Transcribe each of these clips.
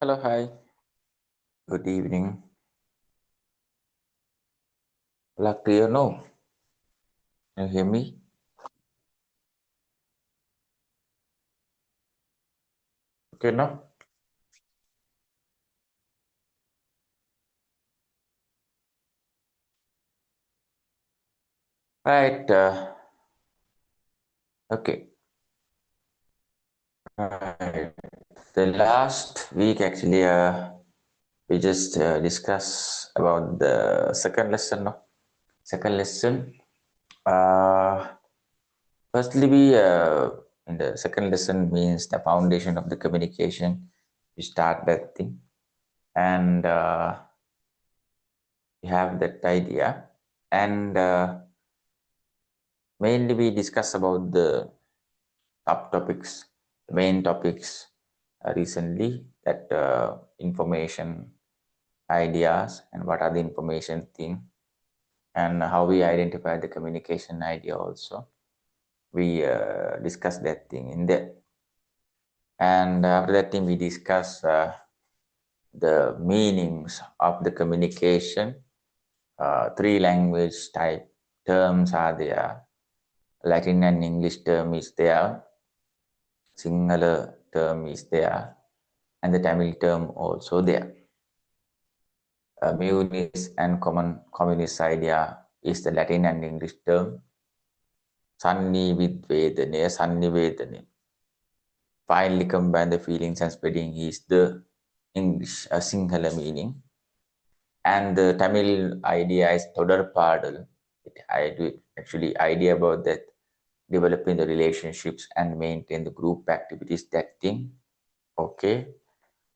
Hello, hi. Good evening. Clear now? Can you hear me? Okay, now? Right. Okay. Right. The last week, actually, we just discussed about the second lesson. No? Second lesson. Firstly, we in the second lesson means the foundation of the communication. We start that thing, and we have that idea, and mainly we discuss about the subtopics, the main topics recently, that information, ideas, and what are the information thing, and how we identify the communication idea also. We discuss that thing in there. And after that thing, we discuss the meanings of the communication. Three language type terms are there. Latin and English term is there. Sinhala term is there. And the Tamil term also there. Munis and communist idea is the Latin and English term. Sannivedana, Sannivedana. Finally combine the feelings and spreading is the English Sinhala meaning. And the Tamil idea is Todarpadal. Actually idea about that, developing the relationships and maintain the group activities, that thing. Okay.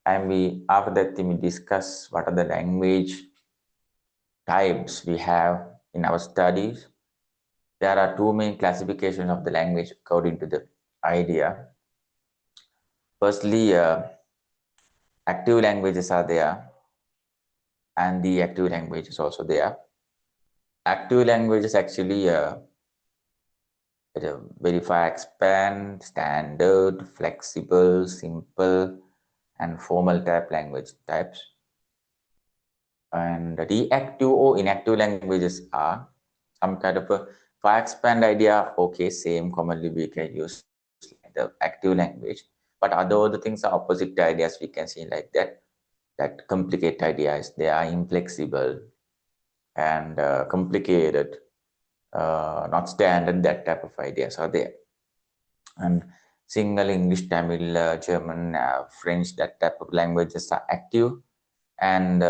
And we after that we discuss what are the language types we have in our studies. There are two main classifications of the language according to the idea. Firstly, active languages are there, and the active languages also there. Active languages actually verify, expand, standard, flexible, simple, and formal type language types. And the active or inactive languages are some kind of a for expand idea. Okay, same commonly we can use the active language, but other things are opposite ideas we can see like that. That complicate ideas, they are inflexible and complicated, not standard. That type of ideas are there. And single English, Tamil, German, French, that type of languages are active. And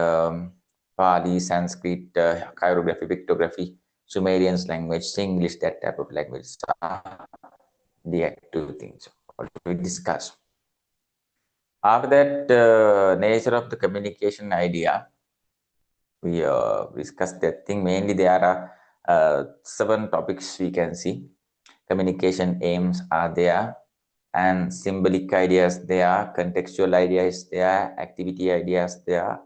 Pali, Sanskrit, chirography, pictography, Sumerian's language, Singlish, that type of language are the active things we discuss. After that, nature of the communication idea, we discussed that thing. Mainly there are 7 topics we can see. Communication aims are there, and symbolic ideas there, contextual ideas there, activity ideas there,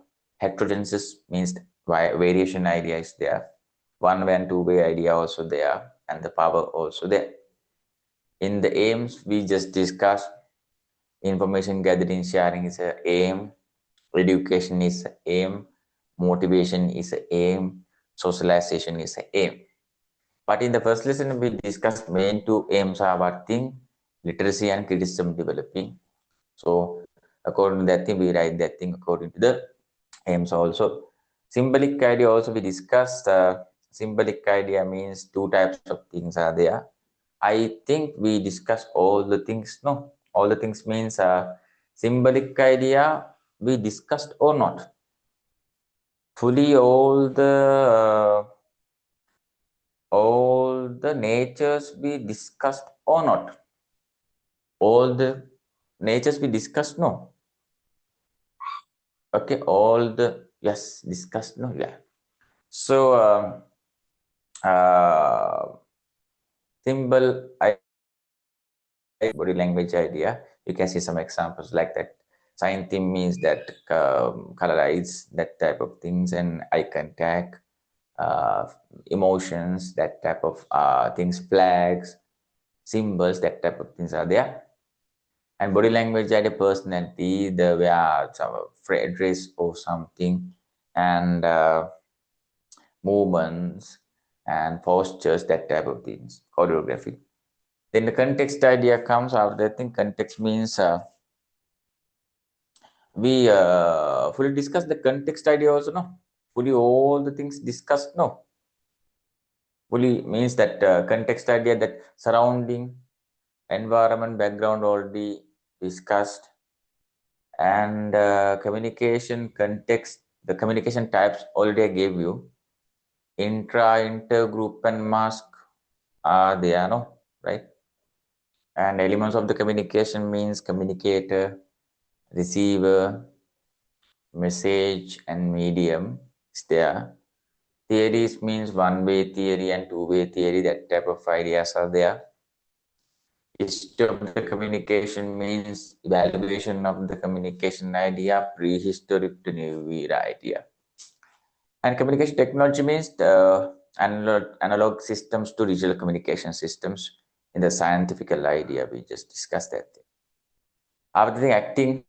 heterogenesis means variation idea is there, one-way and two-way idea also there, and the power also there. In the aims, we just discussed information gathering, sharing is a aim, education is a aim, motivation is a aim, socialization is a aim. But in the first lesson, we discussed main 2 aims are what thing? Literacy and criticism developing. So according to that thing, we write that thing according to the aims also. Symbolic idea also we discussed. Symbolic idea means 2 types of things are there. I think we discussed all the things. No, all the things means symbolic idea we discussed or not. Fully all the natures we discussed or not. All the natures we discussed, no. Okay, all the, yes, discussed, no, yeah. So symbol body language idea, you can see some examples like that. Sign theme means that colorize, that type of things, and eye contact, emotions, that type of things, flags, symbols, that type of things are there. And body language had a personality, the way our address or something, and movements and postures, that type of things, choreography. Then the context idea comes after. I think context means we fully discuss the context idea also, no? Fully all the things discussed, no? Fully means that context idea, that surrounding, environment, background already discussed, and communication context, the communication types already I gave you. Intra, inter, group, and mask are there, no? Right? And elements of the communication means communicator, receiver, message, and medium is there. Theories means one-way theory and two-way theory, that type of ideas are there. History of the communication means evaluation of the communication idea, prehistoric to new era idea. And communication technology means analog systems to digital communication systems in the scientific idea. We just discussed that. After the acting,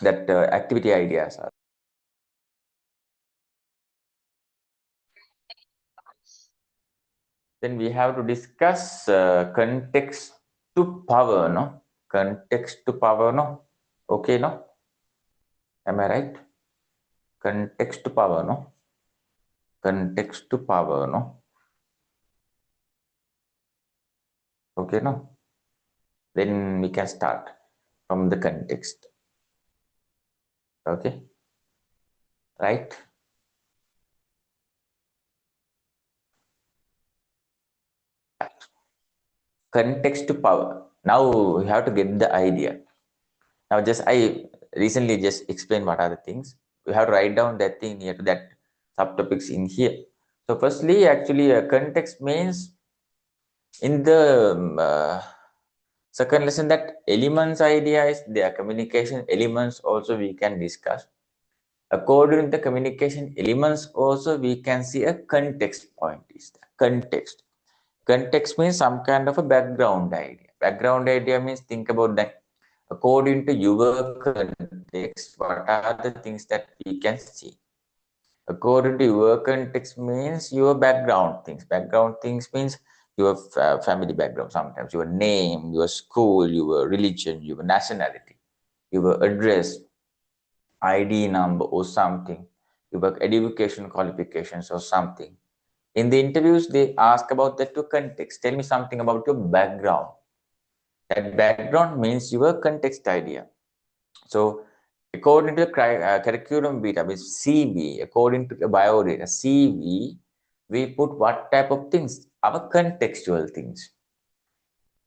that activity ideas are. Then we have to discuss context to power, no? Context to power, no? Okay, no? Am I right? Context to power, no? Context to power, no? Okay, no? Then we can start from the context. Okay? Right? Context to power. Now we have to get the idea. Now I recently just explained what are the things. We have to write down that thing here to that subtopics in here. So firstly, actually, context means in the second lesson, that elements idea is their communication elements also we can discuss. According to the communication elements also we can see a context point is the context. Context means some kind of a background idea. Background idea means think about that. According to your context, what are the things that we can see? According to your context means your background things. Background things means your family background, sometimes your name, your school, your religion, your nationality, your address, ID number or something, your education qualifications or something. In the interviews, they ask about that to context. Tell me something about your background. That background means your context idea. So according to the curriculum vitae, which CV, according to the biodata, CV, we put what type of things? Our contextual things.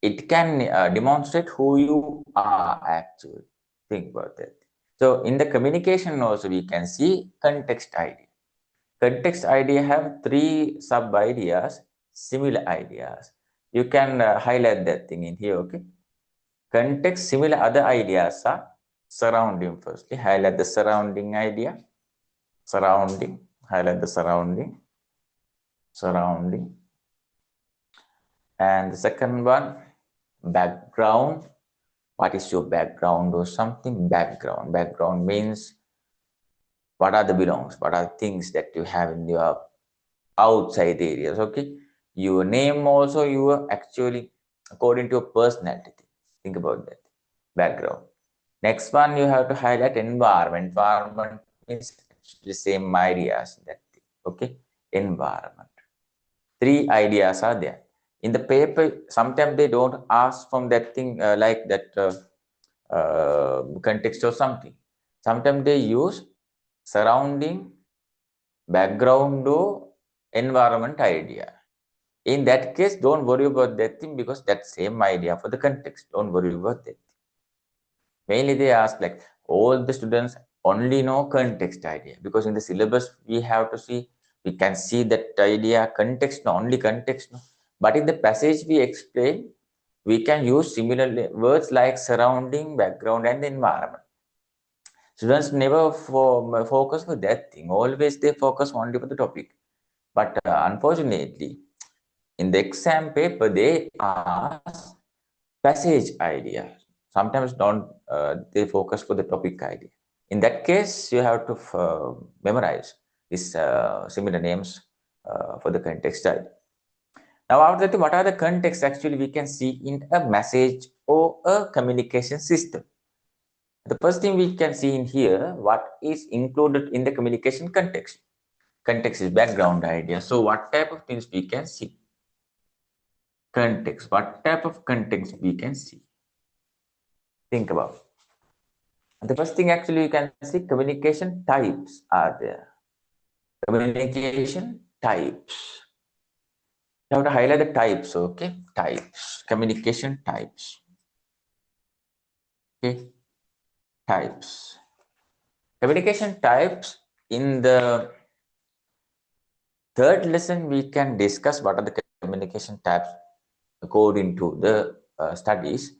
It can demonstrate who you are actually. Think about that. So in the communication also, we can see context idea. Context idea have three sub ideas, similar ideas. You can highlight that thing in here, okay? Context, similar other ideas are surrounding. Firstly, highlight the surrounding idea. Surrounding, highlight the surrounding. Surrounding. And the second one, background. What is your background or something? Background. Background means what are the belongs, what are things that you have in your outside areas, okay? Your name also, you actually according to your personality. Think about that. Background. Next one, you have to highlight environment. Environment means the same ideas that thing, okay? Environment. Three ideas are there. In the paper, sometimes they don't ask from that thing like that context or something. Sometimes they use surrounding, background or environment idea. In that case, don't worry about that thing because that same idea for the context. Don't worry about that. Mainly they ask like all the students only know context idea because in the syllabus we have to see, we can see that idea context, no, only context. No. But in the passage we explain, we can use similar words like surrounding, background and environment. Students never focus for that thing. Always they focus only for the topic. But unfortunately, in the exam paper, they ask passage idea. Sometimes don't they focus for the topic idea. In that case, you have to memorize these similar names for the context idea. Now, after that, what are the contexts actually we can see in a message or a communication system? The first thing we can see in here, what is included in the communication context. Context is background idea. So what type of things we can see? Context. What type of context we can see? Think about. The first thing actually you can see communication types are there. Communication types. You have to highlight the types, okay? Types. Communication types. Okay. Types. Communication types in the third lesson we can discuss what are the communication types according to the studies.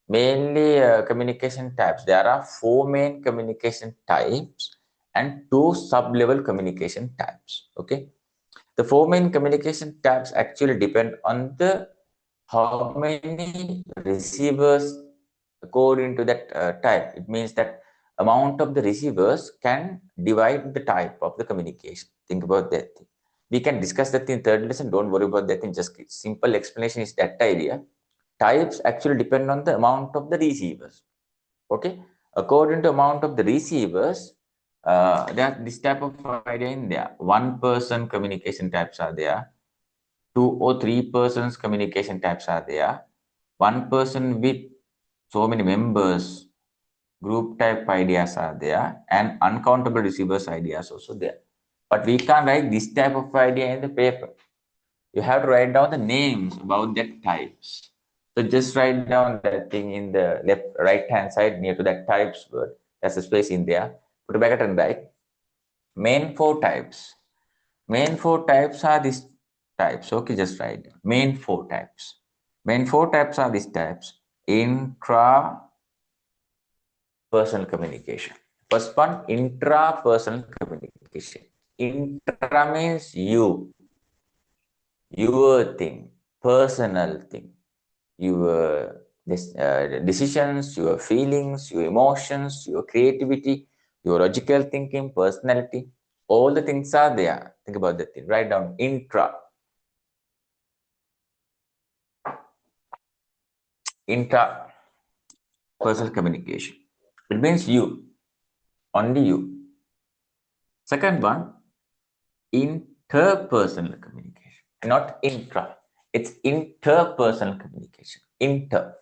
Mainly communication types. There are 4 main communication types and 2 sub-level communication types. Okay. The 4 main communication types actually depend on the how many receivers according to that type. It means that amount of the receivers can divide the type of the communication. Think about that thing. We can discuss that in third lesson. Don't worry about that thing. Just simple explanation is that idea. Types actually depend on the amount of the receivers. Okay. According to amount of the receivers, there are this type of idea in there. 1 person communication types are there. 2 or 3 persons communication types are there. 1 person with so many members, group type ideas are there, and uncountable receivers ideas also there. But we can't write this type of idea in the paper. You have to write down the names about that types. So just write down that thing in the left right hand side near to that types word. There's a space in there. Put a bracket and write. Main 4 types. Main 4 types are these types. Okay, just write. Main 4 types. Main 4 types are these types. Intra personal communication. First one, intrapersonal communication. Intra means you, your thing, personal thing, your decisions, your feelings, your emotions, your creativity, your logical thinking, personality. All the things are there. Think about that thing. Write down intra. Intra-personal communication. It means you, only you. Second one, interpersonal communication, not intra. It's interpersonal communication. Inter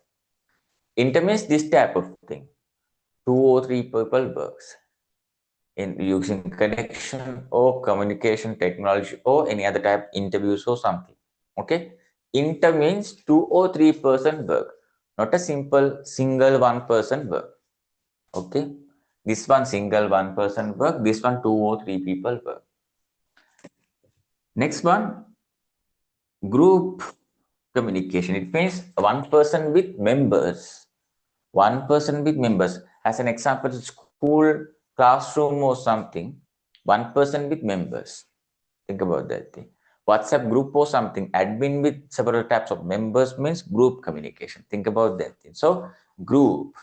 means this type of thing. 2 or 3 people works in using connection or communication technology or any other type interviews or something. Okay. Inter means 2 or 3 person work, not a simple single 1 person work. Okay. This one single 1 person work, this one 2 or 3 people work. Next one, group communication. It means 1 person with members. 1 person with members. As an example, school, classroom or something. 1 person with members. Think about that thing. WhatsApp group or something. Admin with several types of members means group communication. Think about that thing. So group.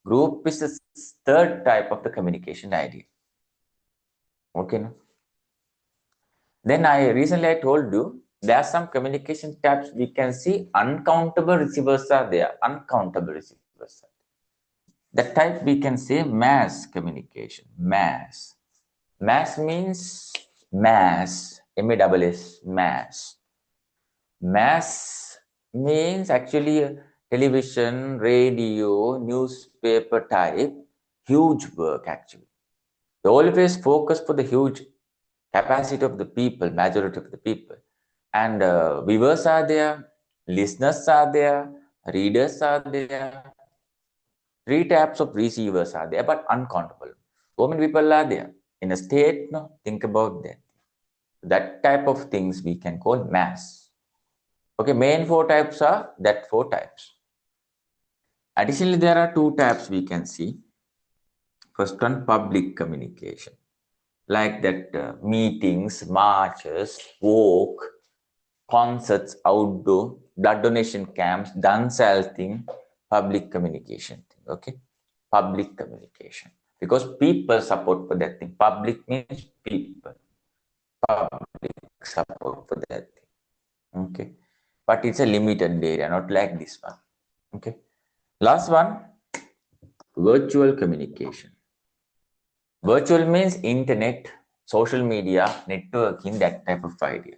Group is the third type of the communication idea. Okay. Then recently I told you there are some communication types we can see uncountable receivers are there. Uncountable receivers. That type we can say mass communication. Mass. Mass means mass. M-A-S-S. Mass. Mass means actually television, radio, newspaper type, huge work actually. They always focus for the huge capacity of the people, majority of the people. And viewers are there, listeners are there, readers are there. Three types of receivers are there, but uncountable. So many people are there. In a state, no, think about that. That type of things we can call mass. Okay, main four types are that four types. Additionally, there are two types we can see. First one, public communication. Like that meetings, marches, walk, concerts, outdoor, blood donation camps, dance thing, public communication thing. Okay, public communication, because people support for that thing. Public means people. Public support for that thing. Okay, but it's a limited area, not like this one. Okay, last one, virtual communication. Virtual means internet, social media, networking, that type of idea.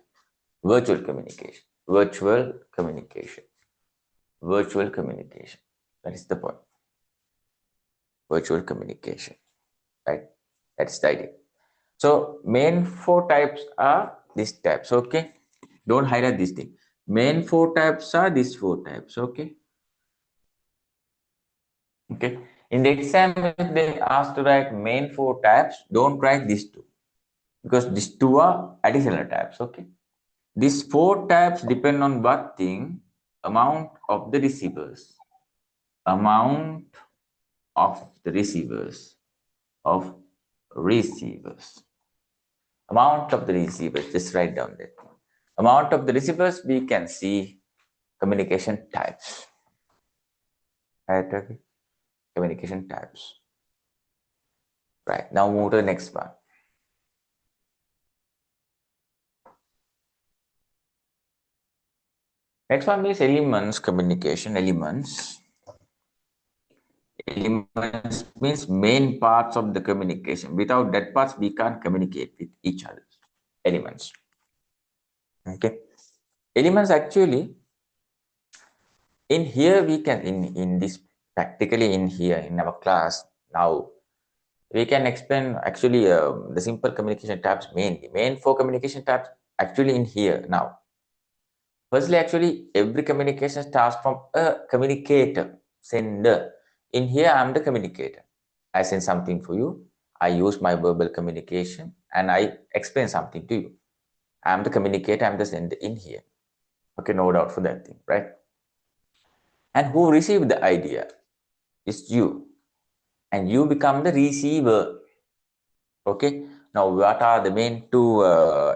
Virtual communication. Virtual communication. Virtual communication. That is the point. Virtual communication. Right? That's the idea. So main four types are these types. Okay. Don't highlight this thing. Main four types are these four types. Okay. Okay. In the exam, if they ask to write main four types, don't write these two, because these two are additional types. Okay. These four types depend on what thing? Amount of the receivers. Amount of the receivers. Of receivers. Amount of the receivers. Just write down that. Amount of the receivers, we can see communication types. Right, okay. Communication types. Right. Now move to the next one. Next one is elements communication. Elements. Elements means main parts of the communication. Without that parts, we can't communicate with each other. Elements. Okay. Elements actually, in here we can, in this, practically in here in our class now, we can explain actually the simple communication types mainly. Main four communication types actually in here now. Firstly, actually, every communication starts from a communicator, sender. In here, I'm the communicator. I send something for you. I use my verbal communication and I explain something to you. I'm the communicator, I'm the sender in here. Okay, no doubt for that thing, right? And who received the idea? It's you. And you become the receiver. Okay, now what are the main two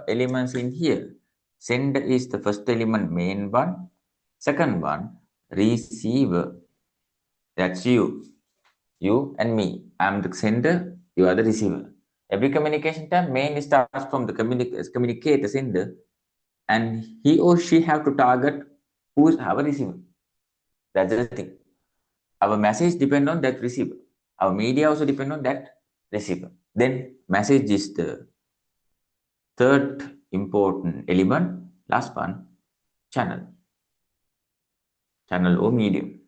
elements in here? Sender is the first element, main one. Second one, receiver. That's you. You and me. I'm the sender, you are the receiver. Every communication type mainly starts from the communicator, sender, and he or she have to target who is our receiver. That's the thing. Our message depend on that receiver. Our media also depend on that receiver. Then message is the third important element. Last one, channel. Channel or medium.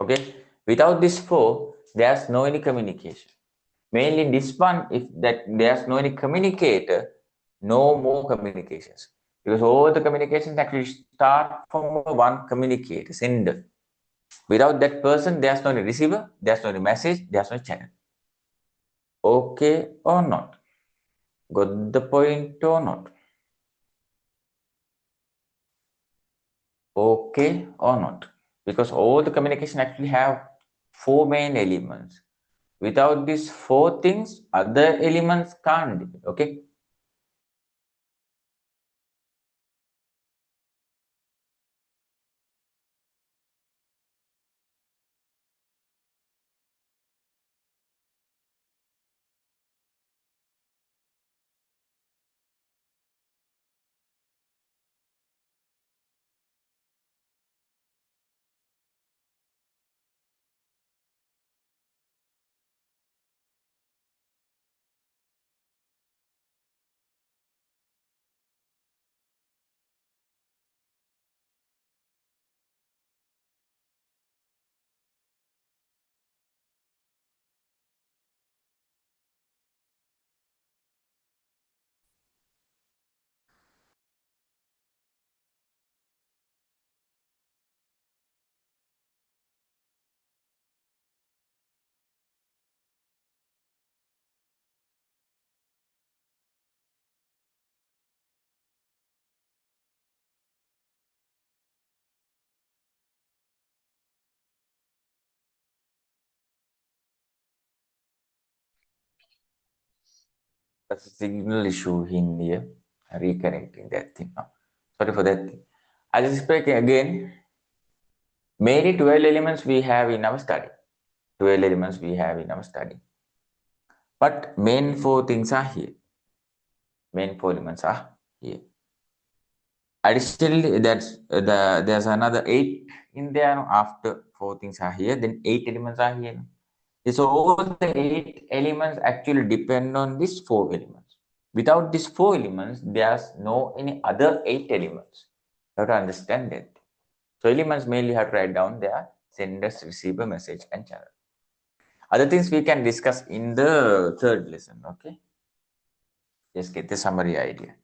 Okay. Without this four, there's no any communication. Mainly this one, if that there's no any communicator, no more communications. Because all the communications actually start from one communicator, sender. Without that person, there's no receiver, there's no message, there's no channel. Okay or not? Got the point or not? Okay or not? Because all the communication actually have four main elements. Without these four things, other elements can't. Okay. a signal issue in here. Reconnecting that thing now. Sorry for that thing. I'll just explain again. Mainly 12 elements we have in our study. 12 elements we have in our study. But main four things are here. Main four elements are here. Additionally, there's another 8 in there after 4 things are here. Then 8 elements are here. So all the 8 elements actually depend on these 4 elements. Without these 4 elements, there's no any other 8 elements. You have to understand that. So elements mainly have to write down their senders, receiver, message, and channel. Other things we can discuss in the third lesson. Okay. Just get the summary idea.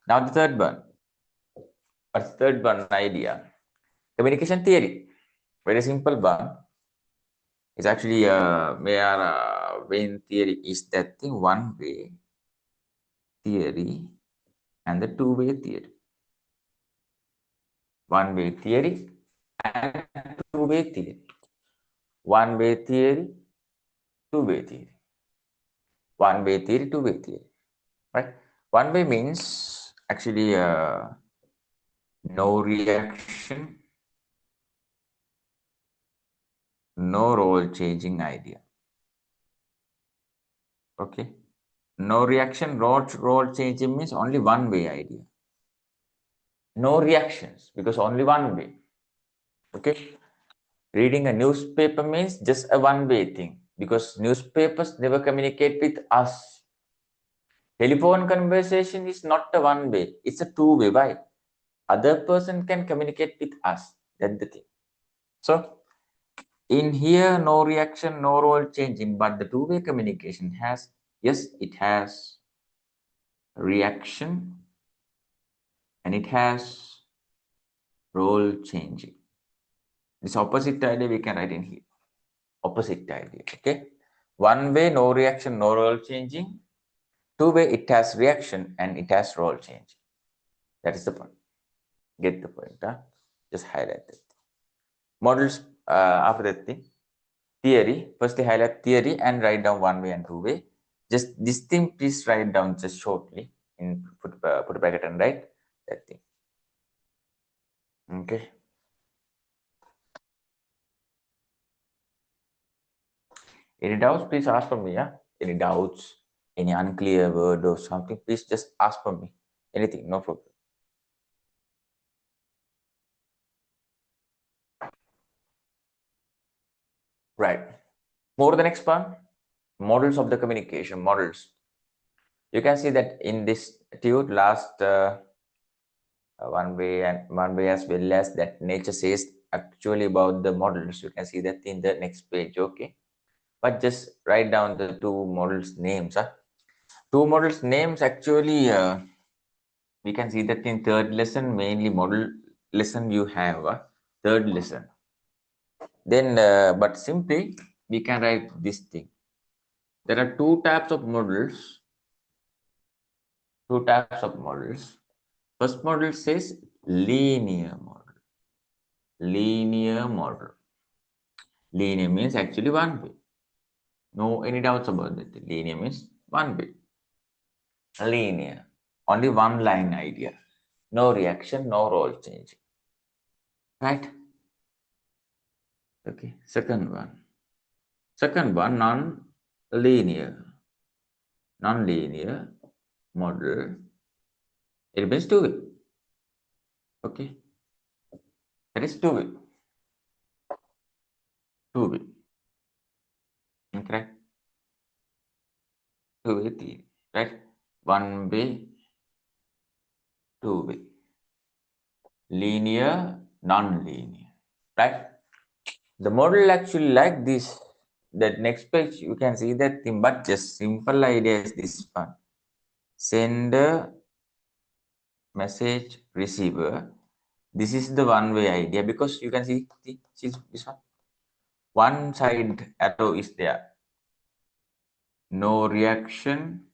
Now the third one. What's the third one idea? Communication theory. Very simple one. It's actually where main theory is that thing, one way theory and the two-way theory. One-way theory and two-way theory. One-way theory, two-way theory. One-way theory, two-way theory. Right? One-way means actually no reaction, no role changing idea. Okay. No reaction, role changing means only one way idea. No reactions because only one way. Okay. Reading a newspaper means just a one-way thing because newspapers never communicate with us. Telephone conversation is not a one-way, it's a two-way. Why? Other person can communicate with us. That's the thing. So in here, no reaction, no role changing, but the two-way communication has, yes, it has reaction and it has role changing. This opposite idea we can write in here. Opposite idea. Okay. One way, no reaction, no role changing. Two way, it has reaction and it has role changing. That is the point. Get the point. Huh? Just highlight that. Models after that thing. Theory. Firstly, highlight theory and write down one way and two way. Just this thing, please write down just shortly. In put a bracket and write that thing. Okay. Any doubts, please ask for me. Yeah? Any doubts, any unclear word or something, please just ask for me. Anything, no problem. Right. More the next one, models of the communication, models. You can see that in this tude last one way as well as that nature says actually about the models. You can see that in the next page. Okay. But just write down the two models names. Huh? Two models names actually we can see that in third lesson, mainly model lesson you have third lesson. Then but simply we can write this thing. There are two types of models. Two types of models. First model says linear model. Linear model. Linear means actually one way. No any doubts about that. Linear means one way. Linear. Only one line idea. No reaction, no role changing. Right? Okay. Second one. Second one, non-linear. Non-linear model. It means two way. Okay. That is two way. Two way. Okay. Two way theory. Right? One way, two way. Linear, non-linear. Right? The model actually like this. That next page you can see that thing, but just simple idea is this one. Sender, message, receiver. This is the one way idea because you can see this one. One side arrow is there. No reaction,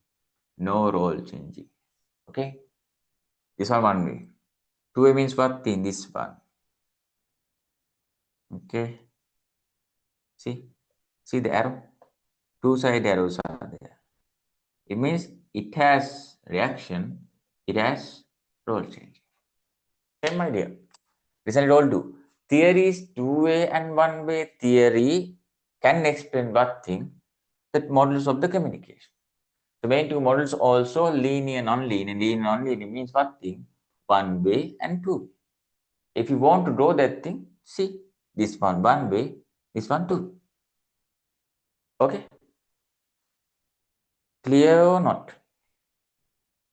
no role changing. Okay. This one way. Two way means what? In this one. Okay. See the arrow. Two side arrows are there. It means it has reaction, it has role change. Same idea. Listen, it all do. Theory is two-way and one-way. Theory can explain what thing, that models of the communication. The main two models also linear, non-linear. Linear, non-linear means what thing? One way and two way. If you want to draw that thing, see this one way, this one two. Okay? Clear or not?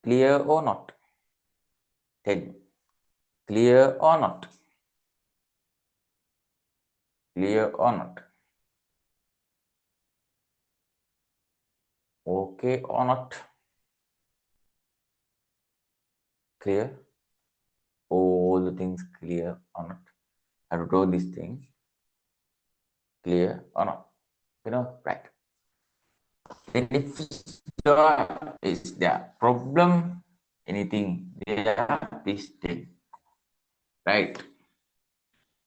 Clear or not? Tell me. Clear or not? Clear or not? Okay or not? Clear? All the things clear or not? I have to draw these things. Clear or not? You know, right. Then if is there problem, anything there, please tell. Right.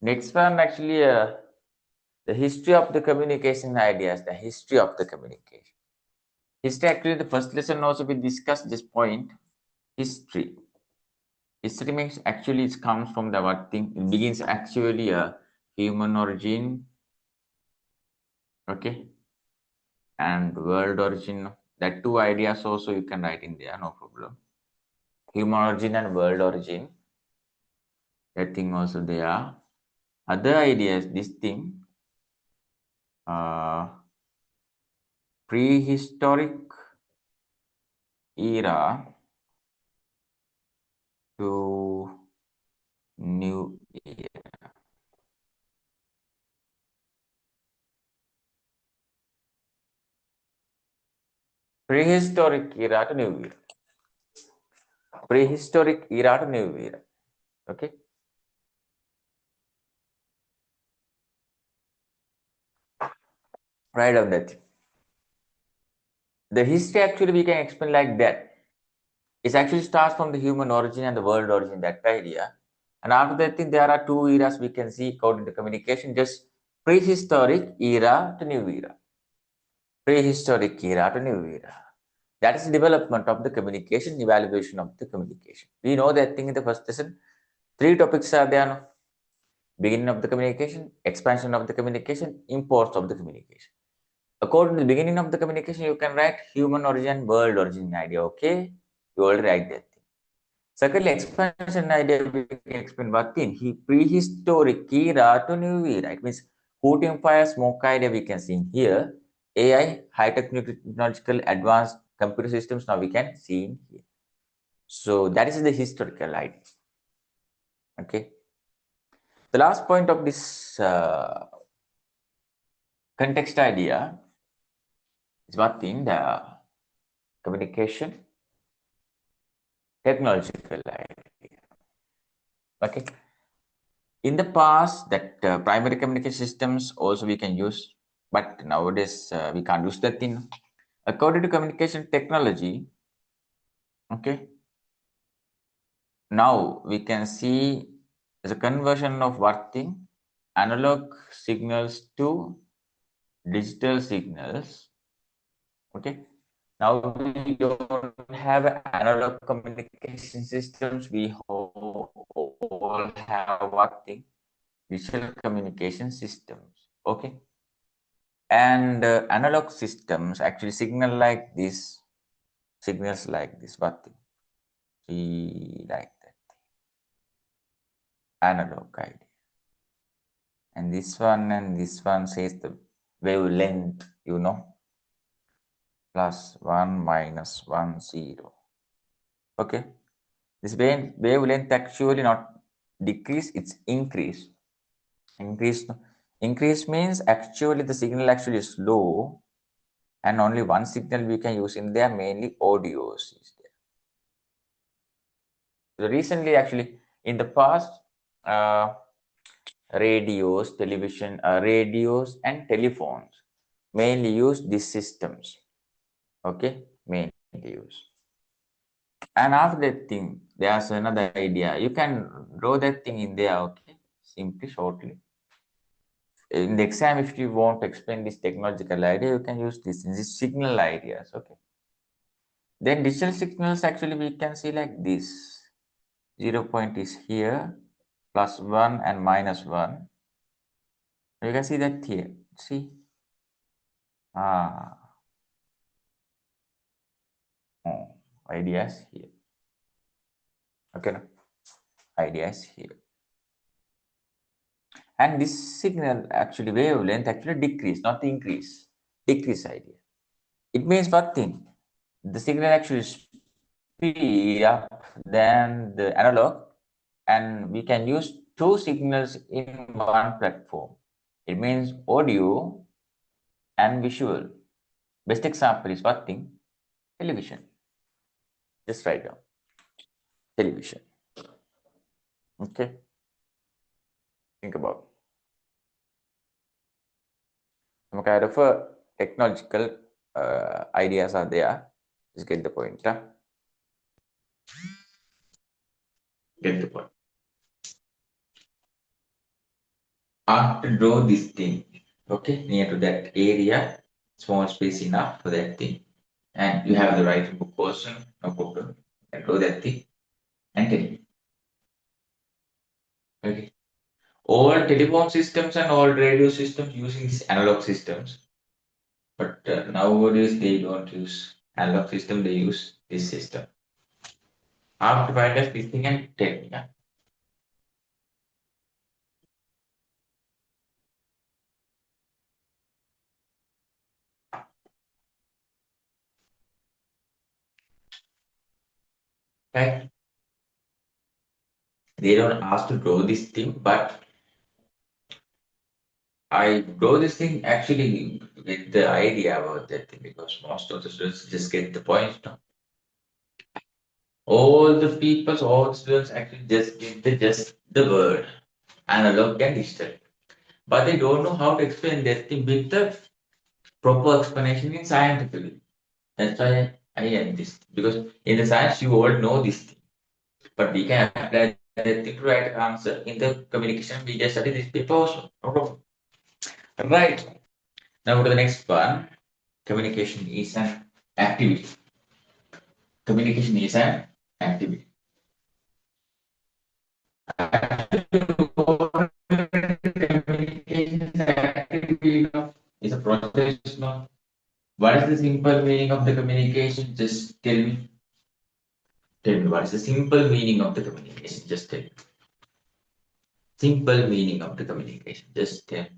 Next one, actually, the history of the communication ideas, the history of the communication. History, actually, the first lesson also we discussed this point. History. History means actually it comes from the what thing. It begins actually a human origin, okay, and world origin. That two ideas also you can write in there, no problem. Human origin and world origin. That thing also there. Other ideas, this thing, prehistoric era to new era. Prehistoric era to new era. Prehistoric era to new era. Okay. Write down that. The history actually we can explain like that. It actually starts from the human origin and the world origin, that idea. And after that thing, there are two eras we can see according to communication, just prehistoric era to new era. Prehistoric era to new era. That is the development of the communication, evaluation of the communication. We know that thing in the first lesson. Three topics are there now. Beginning of the communication, expansion of the communication, imports of the communication. According to the beginning of the communication, you can write human origin, world origin idea. Okay, you already write that thing. Secondly, expansion idea, we can explain what thing. He prehistoric era to new era. It means coating fire, smoke idea we can see in here. AI, high technological advanced computer systems now we can see in here. So that is the historical idea. Okay. The last point of this context idea is what thing, the communication technological idea. Okay. In the past, that primary communication systems also we can use, but nowadays we can't use that thing. According to communication technology, okay, now we can see the conversion of what thing, analog signals to digital signals. Okay, now we don't have analog communication systems. We all have what thing, digital communication systems. Okay, and analog systems actually signals like this, what thing, see like that, analog idea. And this one says the wavelength, you know, +1 -1 0. Okay, this wavelength actually not decrease, it's increase. Increase means actually the signal actually is low, and only one signal we can use in there, mainly audios is there. So recently, actually, in the past, radios, television, radios and telephones mainly use these systems. Okay, mainly use. And after that thing, there's another idea. You can draw that thing in there, okay, simply, shortly. In the exam, if you want to explain this technological idea, you can use this in these signal ideas, okay. Then digital signals actually we can see like this. 0 point is here, +1 and -1. You can see that here. See? Ah. Oh, ideas here. Okay, no? Ideas here. And this signal actually wavelength actually decrease, not increase. Decrease idea. It means what thing? The signal actually speed up than the analog, and we can use two signals in one platform. It means audio and visual. Best example is what thing? Television. Just write down. Television. Okay. Think about. Some kind of technological ideas are there. Just get the point. Huh? Get the point. After draw this thing, okay, near to that area, small space enough for that thing, and you have the right book person, no problem, and draw that thing and tell me. Okay. All telephone systems and all radio systems using these analog systems, but nowadays they don't use analog system, they use this system. After find us this thing and tell me. Yeah? Right? They don't ask to draw this thing, but I draw this thing actually with the idea about that thing because most of the students just get the point. No? All the students actually just get just the word analog and digital, but they don't know how to explain that thing with the proper explanation in scientifically. That's why I am this because in the science you all know this thing, but we can apply that thing to write answer in the communication. We just study this paper also. No problem. Right. Now go to the next one. Communication is an activity. Communication is an activity. Communication is an activity. It's a process. No? What is the simple meaning of the communication? Just tell me. Tell me what is the simple meaning of the communication? Just tell me. Simple meaning of the communication. Just tell me.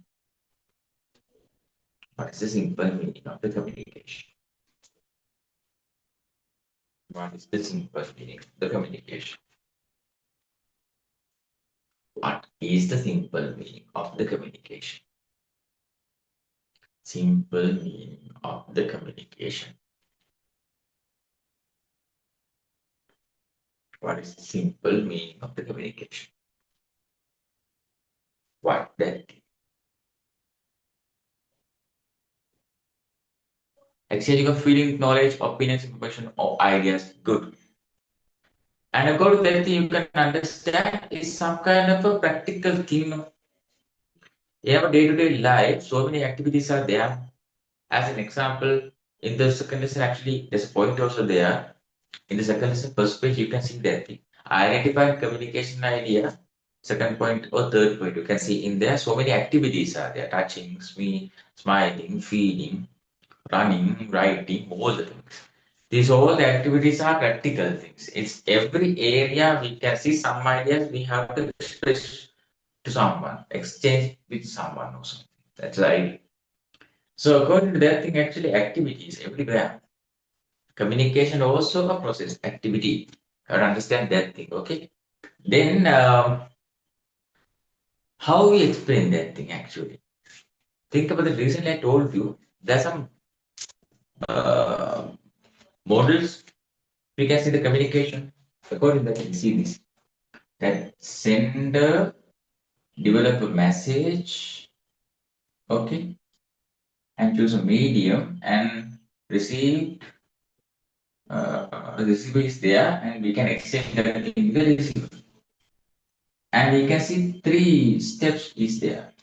What is the simple meaning of the communication? What is the simple meaning of the communication? What is the simple meaning of the communication? Simple meaning of the communication. What is the simple meaning of the communication? What that? Exchanging of feeling, knowledge, opinions, information, or ideas. Good. And according to that, you can understand is some kind of a practical thing. In our day-to-day life, so many activities are there. As an example, in the second lesson, actually, there's a point also there. In the second lesson, first page, you can see that thing. Identify communication idea. Second point or third point, you can see in there so many activities are there. Touching, smiling, feeding, running, writing, all the things. These all the activities are practical things. It's every area we can see some ideas we have to express to someone, exchange with someone or something. That's the idea. So according to that thing, actually activities everywhere. Communication also a process, activity. You have to understand that thing, okay? Then how we explain that thing actually? Think about it. Recently, I told you there's some uh, models. We can see the communication. According to that, we see this. That sender develop a message, okay, and choose a medium and receive. Receiver is there, and we can exchange that in the receiver. And we can see three steps is there.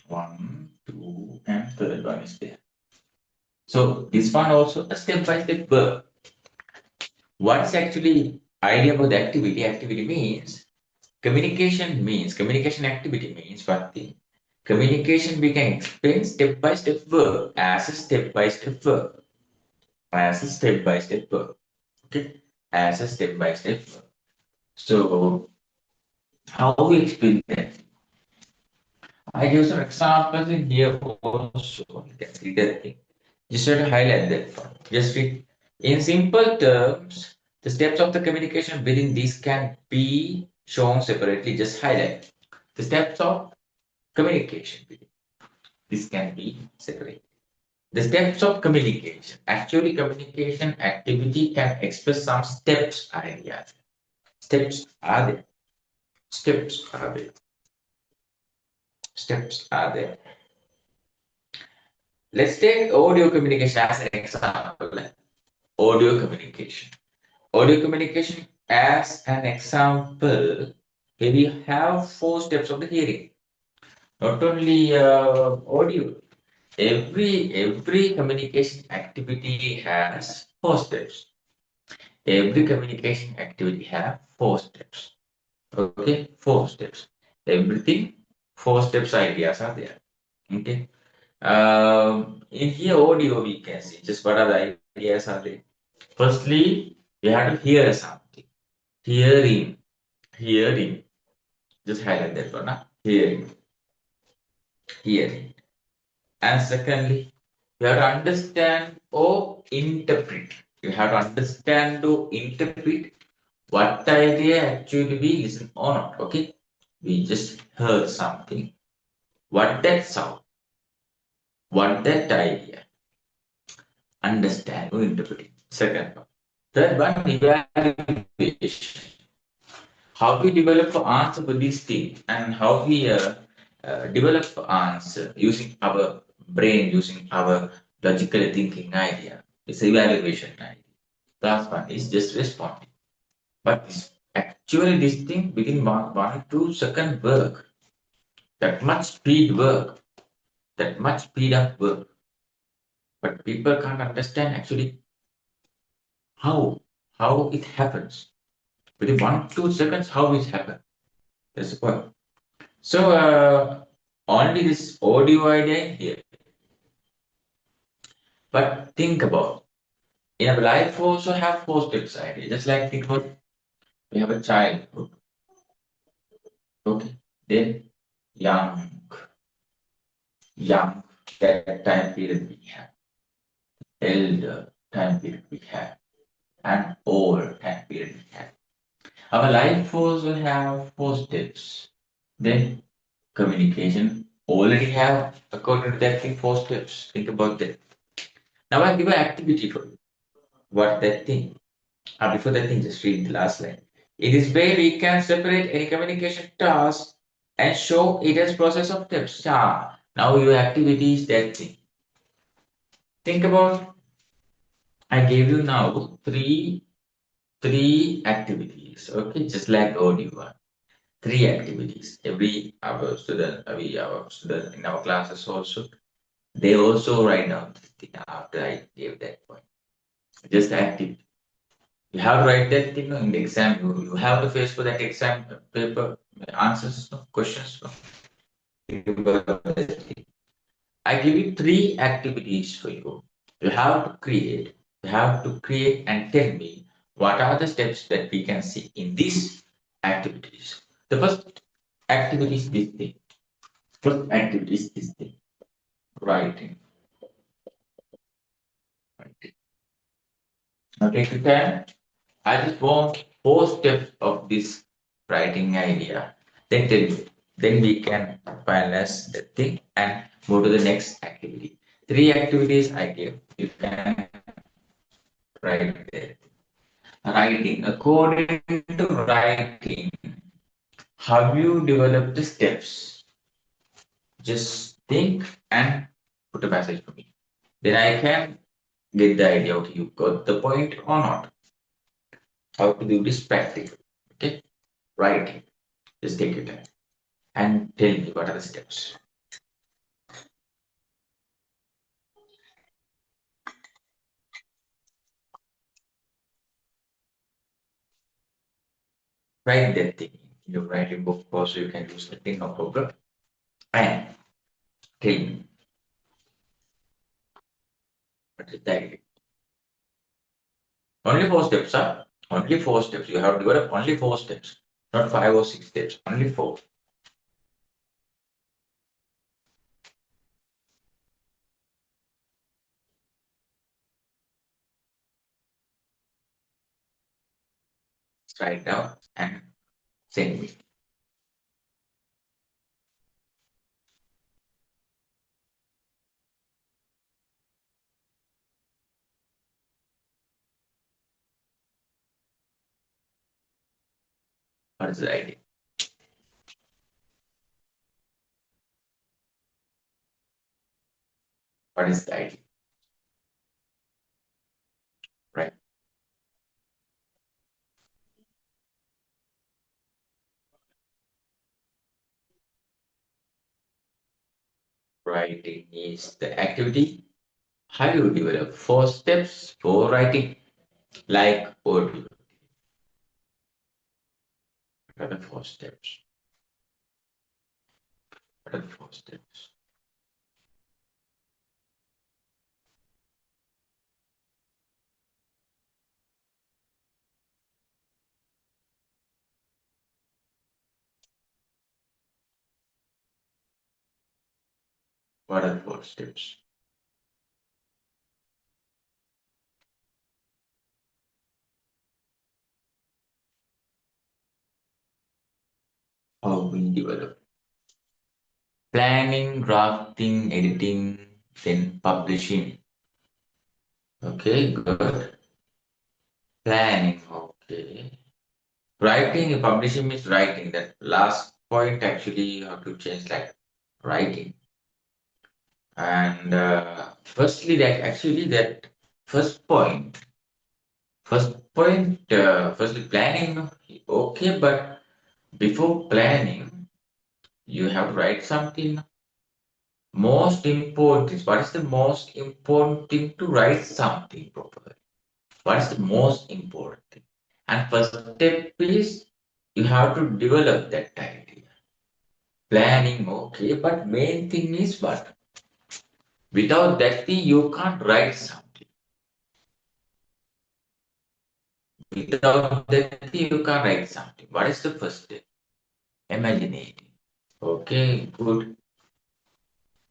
1, 2, and third one is there. So this one also a step by step verb. What's actually idea about the activity? Activity means communication activity means one thing. Communication we can explain step by step work as a step by step work. As a step by step work. Okay. As a step by step work. So how we explain that? I give some examples in here also. You can see that thing. Just try to highlight that part. Just read. In simple terms, the steps of the communication within these can be shown separately. Just highlight the steps of communication. This can be separated. The steps of communication. Actually, communication activity can express some steps ideas. Steps are there. Steps are there. Steps are there. Let's take audio communication as an example. Audio communication. Audio communication as an example. Here we have 4 steps of the hearing. Not only audio. Every communication activity has 4 steps. Every communication activity have 4 steps. Okay, 4 steps. Everything 4 steps ideas are there. Okay. In here audio we can see just what are the ideas are there. Firstly, we have to hear something. Hearing, hearing. Just highlight that one. Hearing, hearing. And secondly, you have to understand or interpret. You have to understand or interpret what idea actually we listen or not. Okay, we just heard something. What that sound? What that idea? Understand or interpret it. Second one. Third one, evaluation. How we develop answer for this thing and how we develop answer using our brain, using our logical thinking idea. It's evaluation idea. Last one is just responding. But actually this thing within 1 2 second work, that much speed work, that much speed of work. But people can't understand actually how it happens. Within 1 2 seconds, how it happens. That's the point. So only this audio idea here. But think about in our life we also have 4 steps idea. Just like think about we have a childhood. Okay. Then young that time period we have. Elder time period we have. And old time period we have. Our life also have 4 steps. Then communication already have according to that thing 4 steps. Think about that. Now I give an activity for you. What that thing? Before that thing, just read the last line. In this way, we can separate any communication task and show it as process of steps. Now your activity is that thing. Think about. I gave you now three activities. Okay, just like audio one. 3 activities. Our student in our classes also. They also write down this thing after I gave that point. Just activity. You have to write that thing in the exam. You have to face for that exam paper answers, no? Questions. No? I give you 3 activities for you. You have to create. You have to create and tell me what are the steps that we can see in these activities. The first activity is this thing. First activity is this thing. Writing. Writing. Now take your time. I just want 4 steps of this writing idea. Then tell you. Then we can finalize the thing and go to the next activity. 3 activities I give. You can write there. Writing. According to writing, how you develop the steps? Just think and put a message for me. Then I can get the idea of you got the point or not. How to do this practical. Okay? Writing. Just take your time and tell me what are the steps. Write that thing. You write in book also you can use that thing, no problem. And tell me, what is the idea? Only 4 steps, huh? Only 4 steps. You have developed only 4 steps, not 5 or 6 steps. Only four. Write down and send me. What is the idea? What is the idea? Right. Writing is the activity. How do you develop 4 steps for writing? Like what are the 4 steps? What are the 4 steps? What are the 4 steps? How we develop? Planning, drafting, editing, then publishing. Okay, good. Planning, okay. Writing and publishing means writing. That last point actually you have to change like writing. And firstly, that actually that first point, firstly planning, okay, but before planning, you have to write something. Most important is what is the most important thing to write something properly? What is the most important thing? And first step is you have to develop that idea. Planning, okay, but main thing is what? Without that thing, you can't write something. Without that thing, you can't write something. What is the first step? Imagination. Okay, good.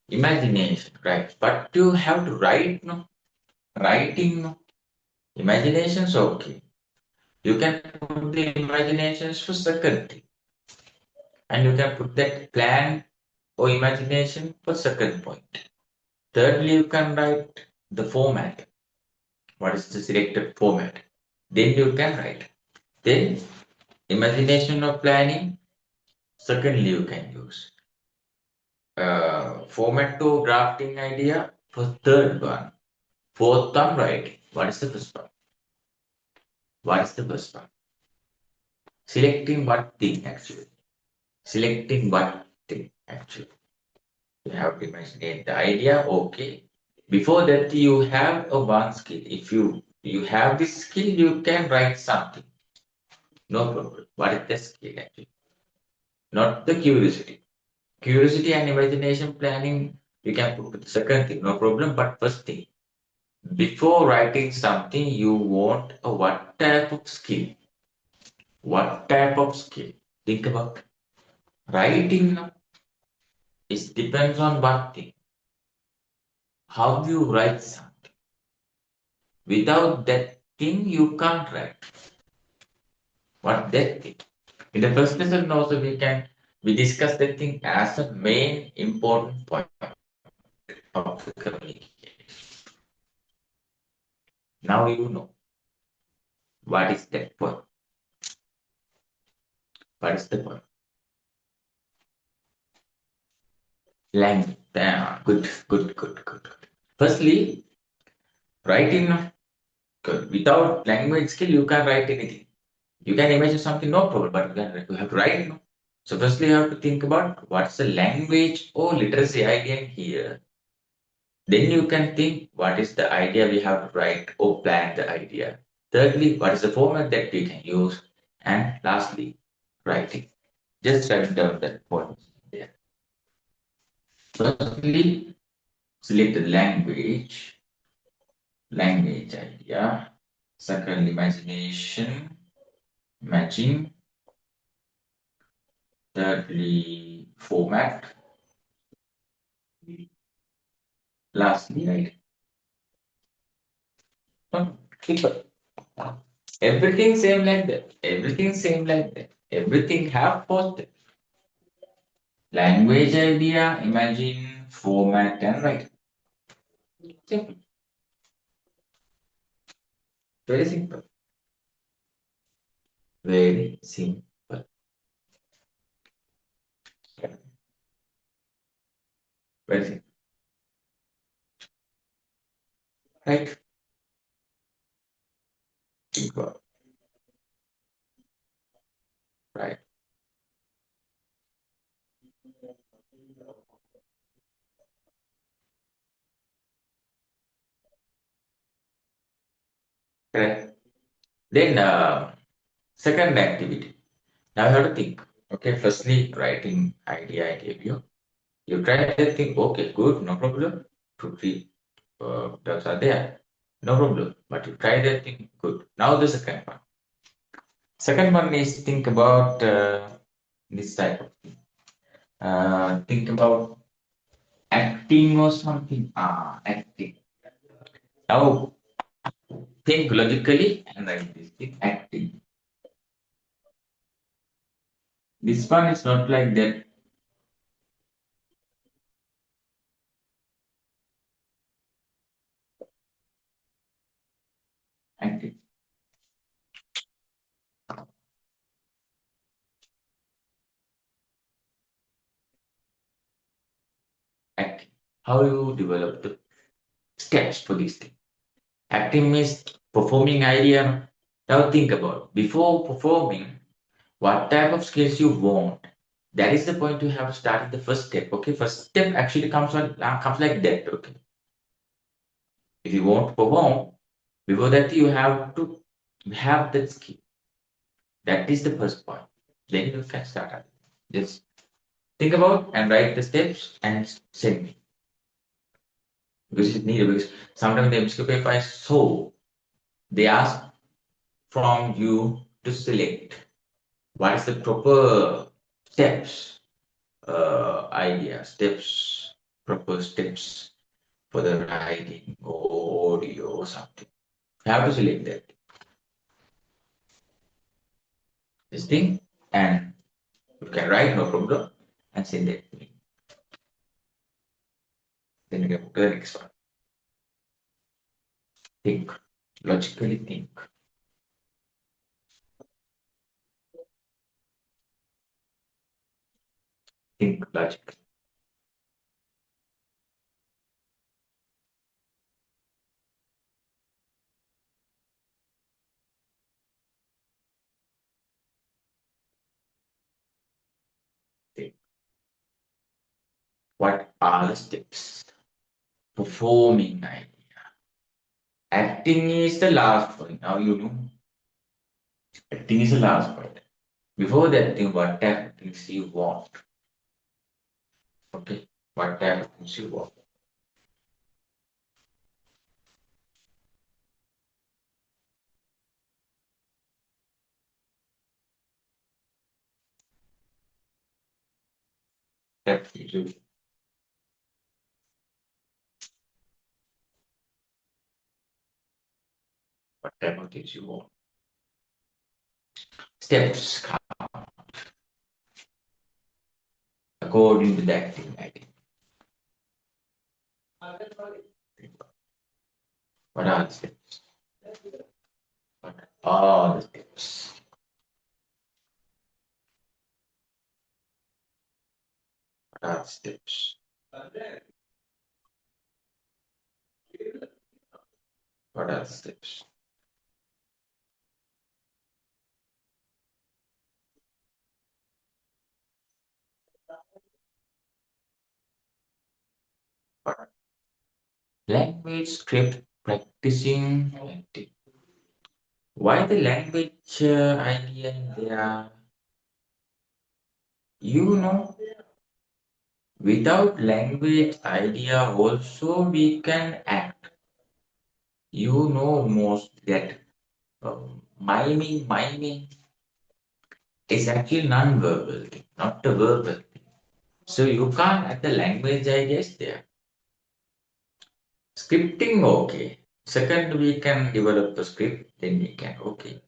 Imagination, right? But you have to write, no? Writing, no? Imagination's okay. You can put the imaginations for second thing. And you can put that plan or imagination for second point. Thirdly, you can write the format. What is the selected format? Then you can write. Then imagination or planning. Secondly, you can use format to drafting idea for third one. Fourth one, writing. What is the first one? What is the first one? Selecting what thing actually. Selecting what thing actually. You have to imagine the idea. Okay. Before that, you have a one skill. If you have this skill, you can write something. No problem. What is the skill actually? Not the curiosity. Curiosity and imagination planning, you can put the second thing, no problem. But first thing, before writing something, you want a what type of skill? What type of skill? Think about writing is depends on what thing. How you write something. Without that thing, you can't write. What that thing? In the first lesson also we discuss that thing as a main important point of the communication. Now you know what is that point. What is the point? Language. Good. Firstly, writing good. Without language skill, you can't write anything. You can imagine something, no problem, but you have to write. No? So firstly, you have to think about what's the language or literacy idea here. Then you can think what is the idea we have to write or plan the idea. Thirdly, what is the format that we can use? And lastly, writing. Just write down that point there. Firstly, select the language idea. Second, imagination, imagine. Thirdly, format. Lastly, right? Simple. Everything same like that. Everything same like that. Everything have posted. Language idea, imagine, format, and write. Simple. Very simple. Very simple. Very simple. Right? Simple. Right. Correct. Then second activity. Now you have to think. Okay, firstly, writing idea I gave you. You try to think, okay, good, no problem. Two, three terms are there. No problem. But you try that thing, good. Now the second one. Second one is think about this type of thing. Think about acting or something. Acting. Now think logically and write this thing, acting. This one is not like that. Acting. Acting. How you develop the steps for this thing. Acting means performing idea. Now think about before performing, what type of skills you want. That is the point you have to start at the first step. Okay, first step actually comes like that. Okay, if you want to perform, before that you have to have that skill. That is the first point. Then you can start. Just think about and write the steps and send me because it needed. Because sometimes the MCQ paper is so they ask from you to select what is the proper steps, steps, proper steps for the writing or audio or something. You have to select that. This thing and you can write no problem and send it to me. Then you can go to the next one. Think, logically think. Think logically. Think. What are the steps? Performing idea. Acting is the last one. Now you know. Acting is the last point. Before that, think what type of things you want. Okay, what type of things you want. That you what type of things you want. Steps according to the acting idea. What are the steps? What are the steps? What are the steps? What are the steps? What? Language script practicing. Why the language idea in there? You know, without language idea also we can act. You know most that miming is actually non-verbal thing, not a verbal thing. So you can't add the language ideas there. Scripting, okay. Second, we can develop the script, then we can, okay.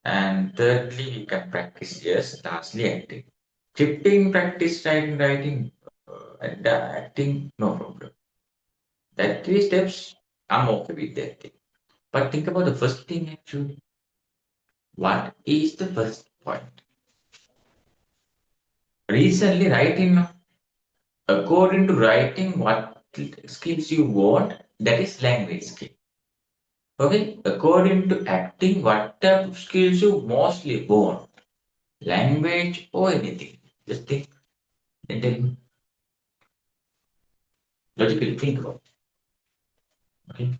And thirdly, we can practice, yes. Lastly, acting. Scripting, practice, writing, and acting, no problem. That three steps, I'm okay with that thing. But think about the first thing actually. What is the first point? Recently, writing, according to writing, what skills you want, that is language skill. Okay, according to acting, what type of skills you mostly want? Language or anything? Just think and tell me. Logically think about it. Okay.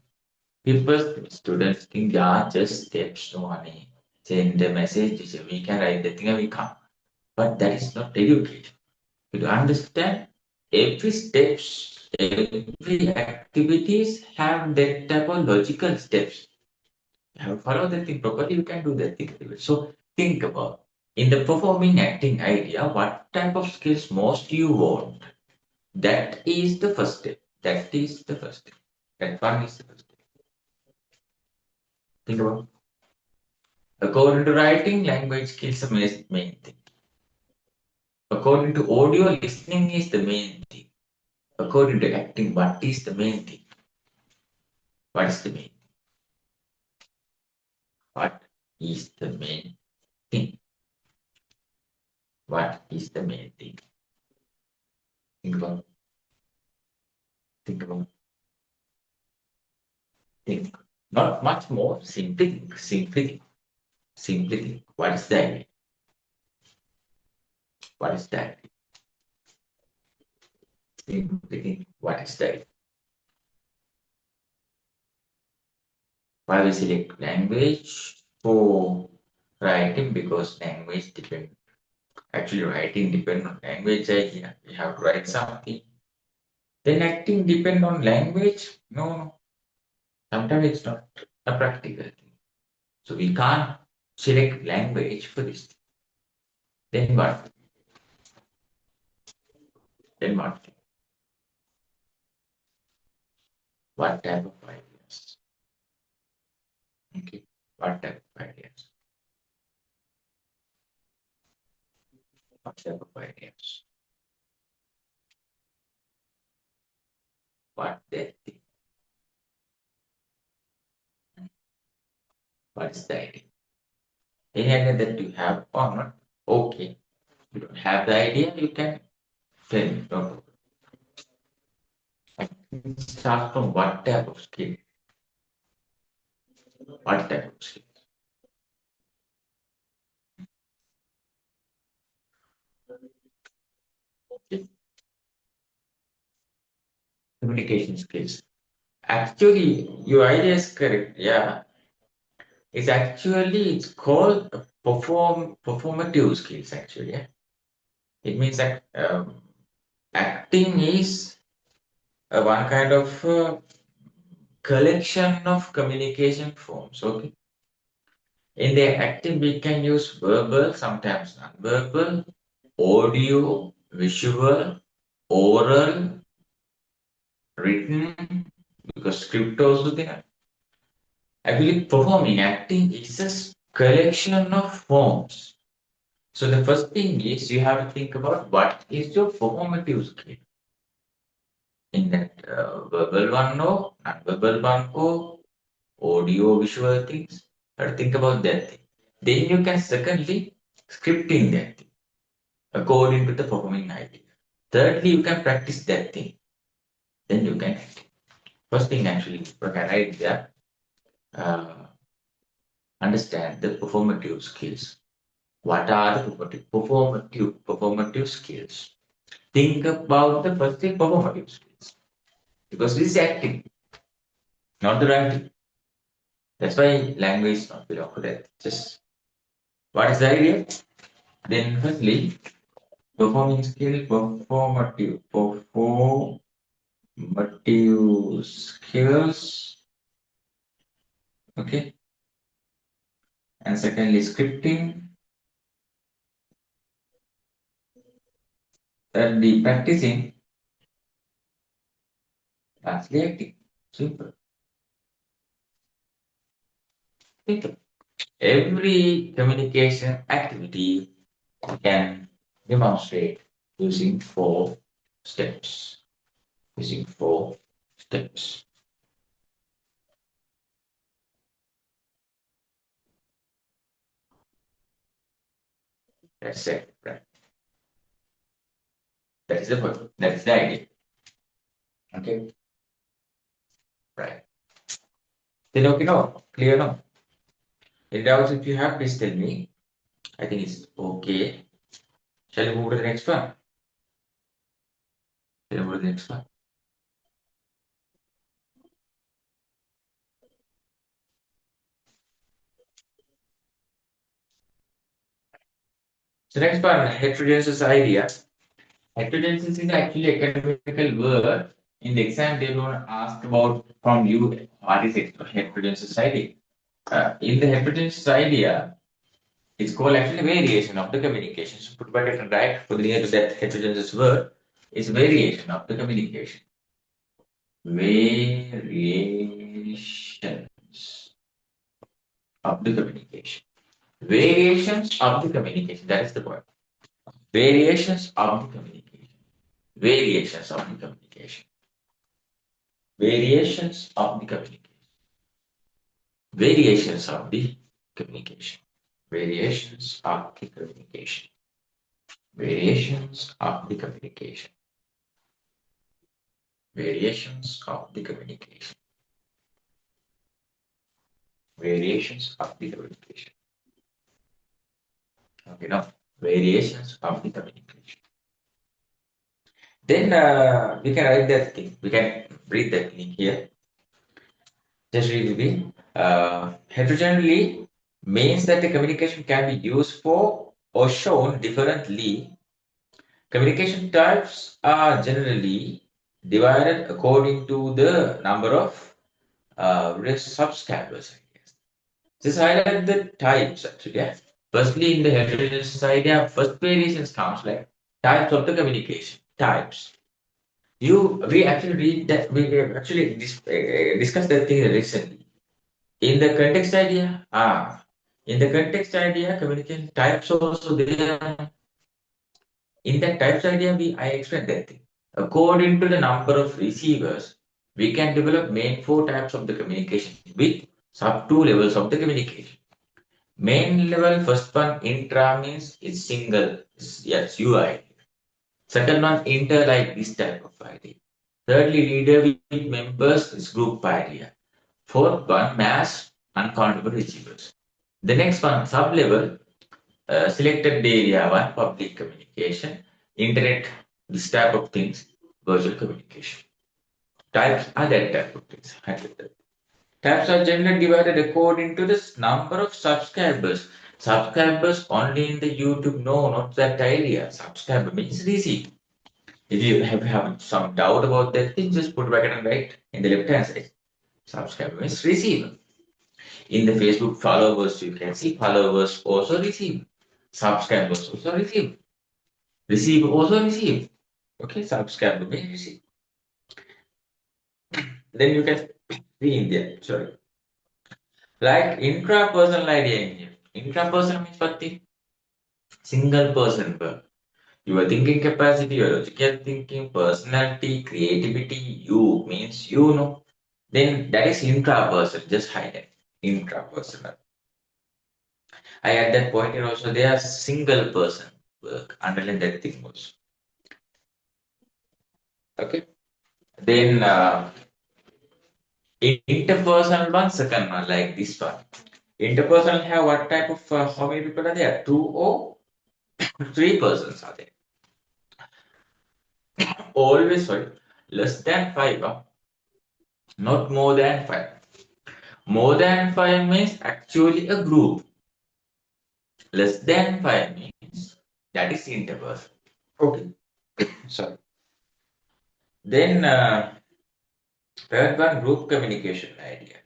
People, students think they are just steps, no honey. Send the message, we can write the thing and we can't. But that is not education. You understand every steps, every activities have that type of logical steps. You have to follow that thing properly, you can do that thing. So think about in the performing acting idea, what type of skills most you want. That is the first step. That is the first step. That one is the first step. Think about. According to writing, language skills are the main thing. According to audio, listening is the main thing. According to acting, what is the main thing? What is the main? What is the main thing? What is the main thing? Think about. Think about. Think. Not much more. Simply think. Simply think. Simply think. What is that? What is that? Simply think. What is that? Why we select language for writing? Because language depend. Actually, writing depend on language idea. We have to write something. Then acting depend on language? No, no. Sometimes it's not a practical thing. So we can't select language for this. Then what? Then what? What type of ideas? Okay. What type of ideas? What type of ideas? What they think? What is the idea? Any idea that you have or not? Okay. You don't have the idea, you can tell me. No problem. Start from what type of skill? What type of skill? Okay. Communication skills. Actually, your idea is correct. Yeah. It's called performative skills actually. Yeah? It means that acting is one kind of collection of communication forms. Okay. In the acting, we can use verbal, sometimes non-verbal, audio, visual, oral, written, because script also there. I believe performing acting is a collection of forms. So the first thing is you have to think about what is your performative skill. In that verbal one, no, non-verbal one, oh, audio, visual things. You have to think about that thing. Then you can secondly scripting that thing according to the performing idea. Thirdly, you can practice that thing. Then you can first thing actually you can write there. Understand the performative skills. What are the performative skills? Think about the first thing performative skills. Because this is acting, not the writing. That's why language is not belong to that. Just what is the idea? Then firstly, Performing skill, performative skills. Okay. And secondly, scripting. Thirdly, practicing. Lastly, acting. Simple. Simple. Every communication activity can demonstrate using 4 steps. Using 4 steps. That's it, right? That's the idea. Okay, right. Then okay, no, clear no. Any doubts if you have, please tell me. I think it's okay. Shall we move to the next one? Shall we move to the next one? So next one, heterogeneous idea. Heterogeneous is actually a academical word. In the exam, they don't ask about from you what is heterogeneous idea. In the heterogeneous idea, it's called actually variation of the communication. So put back and right for the near to that heterogeneous word is variation of the communication. Variations of the communication. Variations of the communication. That is the point. Variations of the communication. Variations of the communication. Variations of the communication. Variations of the communication. Variations of the communication. Variations of the communication. Variations of the communication. Variations of the communication. Okay, now variations of the communication. Then we can write that thing. We can read that thing here. Just read with me. Heterogeneity means that the communication can be used for or shown differently. Communication types are generally divided according to the number of subscribers. Just highlight the types actually. Yeah? Firstly, in the heterogeneous idea, first variations comes like types of the communication. Types. We actually read that we actually discussed that thing recently. In the context idea, in the context idea, communication types also there. In that types idea, I explained that thing. According to the number of receivers, we can develop main 4 types of the communication with sub 2 levels of the communication. Main level, first one, intra means it's single, yes, UI. Second one, inter, like this type of idea. Thirdly, leader with members is group idea. Fourth one, mass, uncountable receivers. The next one, sub-level, selected area one, public communication, internet, this type of things, virtual communication. Types are that type of things. Types are generally divided according to the number of subscribers. Subscribers only in the YouTube, no, not that idea. Subscriber means receive. If you have some doubt about that thing, just put bracket and write in the left hand side. Subscriber means receive. In the Facebook followers, you can see followers also receive. Subscribers also receive. Receive also receive. Okay, subscriber means receive. Then you can see in there. Sorry. Like intrapersonal idea in here. Intrapersonal means what thing? Single person work. Your thinking capacity, your logical thinking, personality, creativity, you means you know. Then that is intrapersonal. Just highlight intrapersonal. I at that point here also they are single person work. Underline that thing also. Okay. Then interpersonal one, second one like this one. Interpersonal have what type of how many people are there? 2 or 3 persons are there. Always sorry, less than 5, not more than 5. More than 5 means actually a group. Less than 5 means that is interpersonal. Okay. Sorry. Then third one, group communication idea.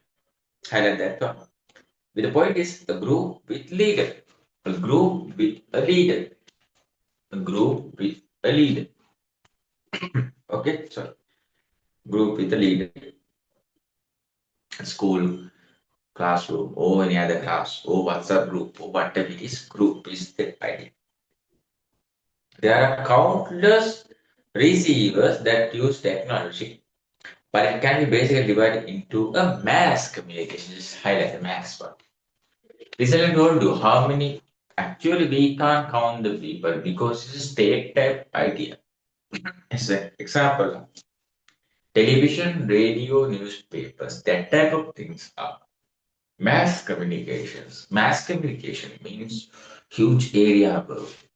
Highlight that one. But the point is a group with leader. A group with a leader. A group with a leader. Okay, so group with a leader. School, classroom, or any other class, or WhatsApp group, or whatever it is, group is the idea. There are countless receivers that use technology, but it can be basically divided into a mass communication. Just highlight the mass one. Recently told you how many. Actually, we can't count the people because it's a state type idea. As an example, television, radio, newspapers, that type of things are mass communications. Mass communication means huge area above,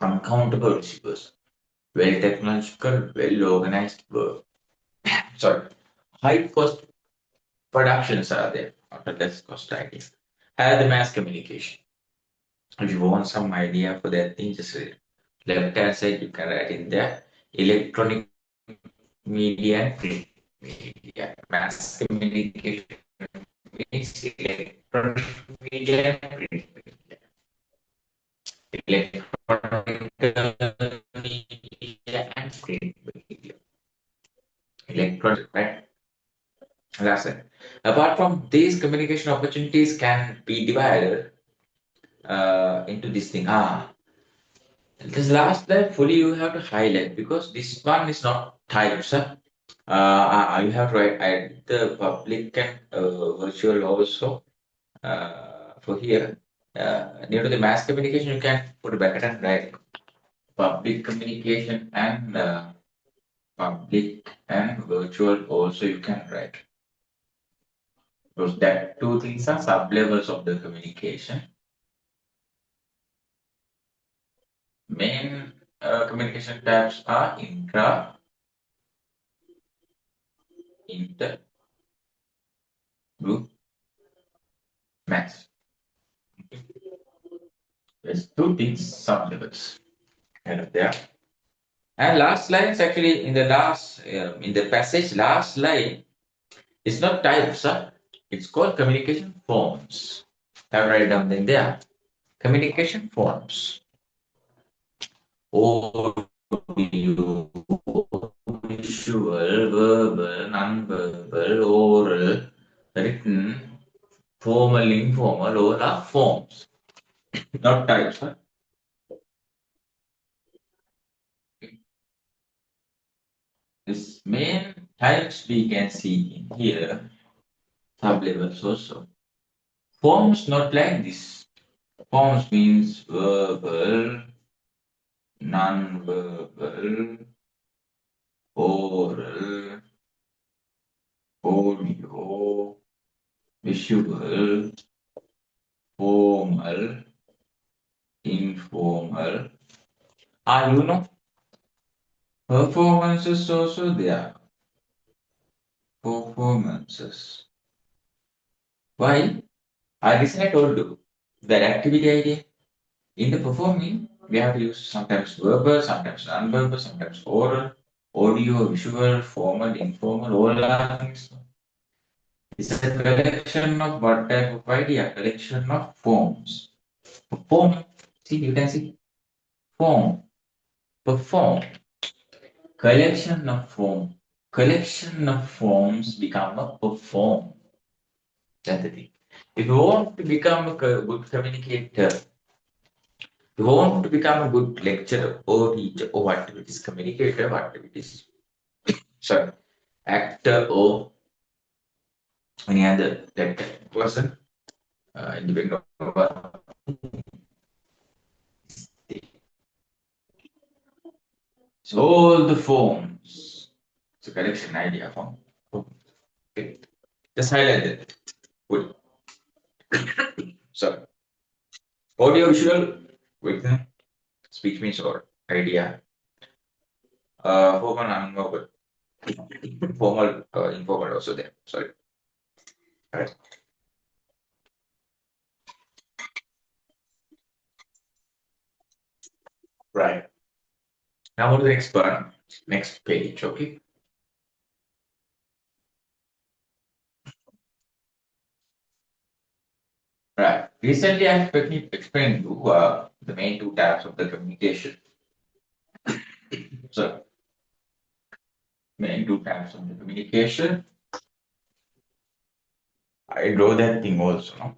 uncountable receivers, well technological, well organized work. Sorry, high cost productions are there, not a less cost idea. Have the mass communication. If you want some idea for that thing, just left hand side you can write in there electronic media and print media. Mass communication means electronic media and print media. Electronic media and print media. Electronic, right? That's it. Apart from these, communication opportunities can be divided into this thing. This last line fully you have to highlight because this one is not types. You have to write at the public and virtual also for here. Near to the mass communication, you can put a bracket and write public communication and public and virtual also you can write. Because that two things are sub levels of the communication. Main communication types are intra, inter, group, mass. There's two things, sub levels. Kind of there. And last line is actually in the last in the passage. Last line is not types. It's called communication forms. I've written down in there. Communication forms. Audio, visual, verbal, non-verbal, oral, written, formal, informal, all are forms, not types. This main types we can see in here, sub-levels also. Forms not like this. Forms means verbal, non-verbal, oral, audio, visual, formal, informal. You know, performances also there. Performances. Why? I recently told you that activity idea. In the performing, we have to use sometimes verbal, sometimes non-verbal, sometimes oral, audio, visual, formal, informal, all are things. It's a collection of what type of idea? Collection of forms. Perform. See, you can see form. Perform. Collection of form. Collection of forms become a perform. That's the thing. If you want to become a good communicator, you want to become a good lecturer or teacher or whatever it is, communicator, whatever it is, sorry, actor or any other that person, depending on what so all the forms. It's a collection idea form. Okay. Just highlight it. Good. So audio visual with speech means or idea. Formal non-verbal. Formal informal also there. Sorry. Right. Right. Now go to the next one, next page, okay? Right. Recently, I explained you the main two types of the communication. So, main two types of the communication. I draw that thing also. No?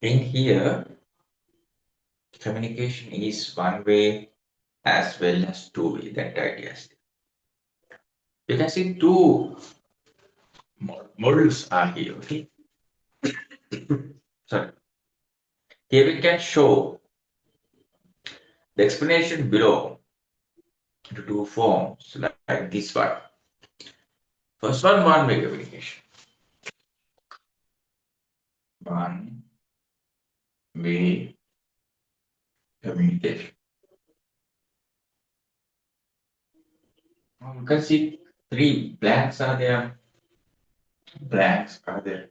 In here, communication is one way as well as two way. That idea is. You can see two models are here. Okay. Sorry. Here we can show the explanation below into two forms like this one. First one way communication. One way communication. You can see three blanks are there. Blanks are there.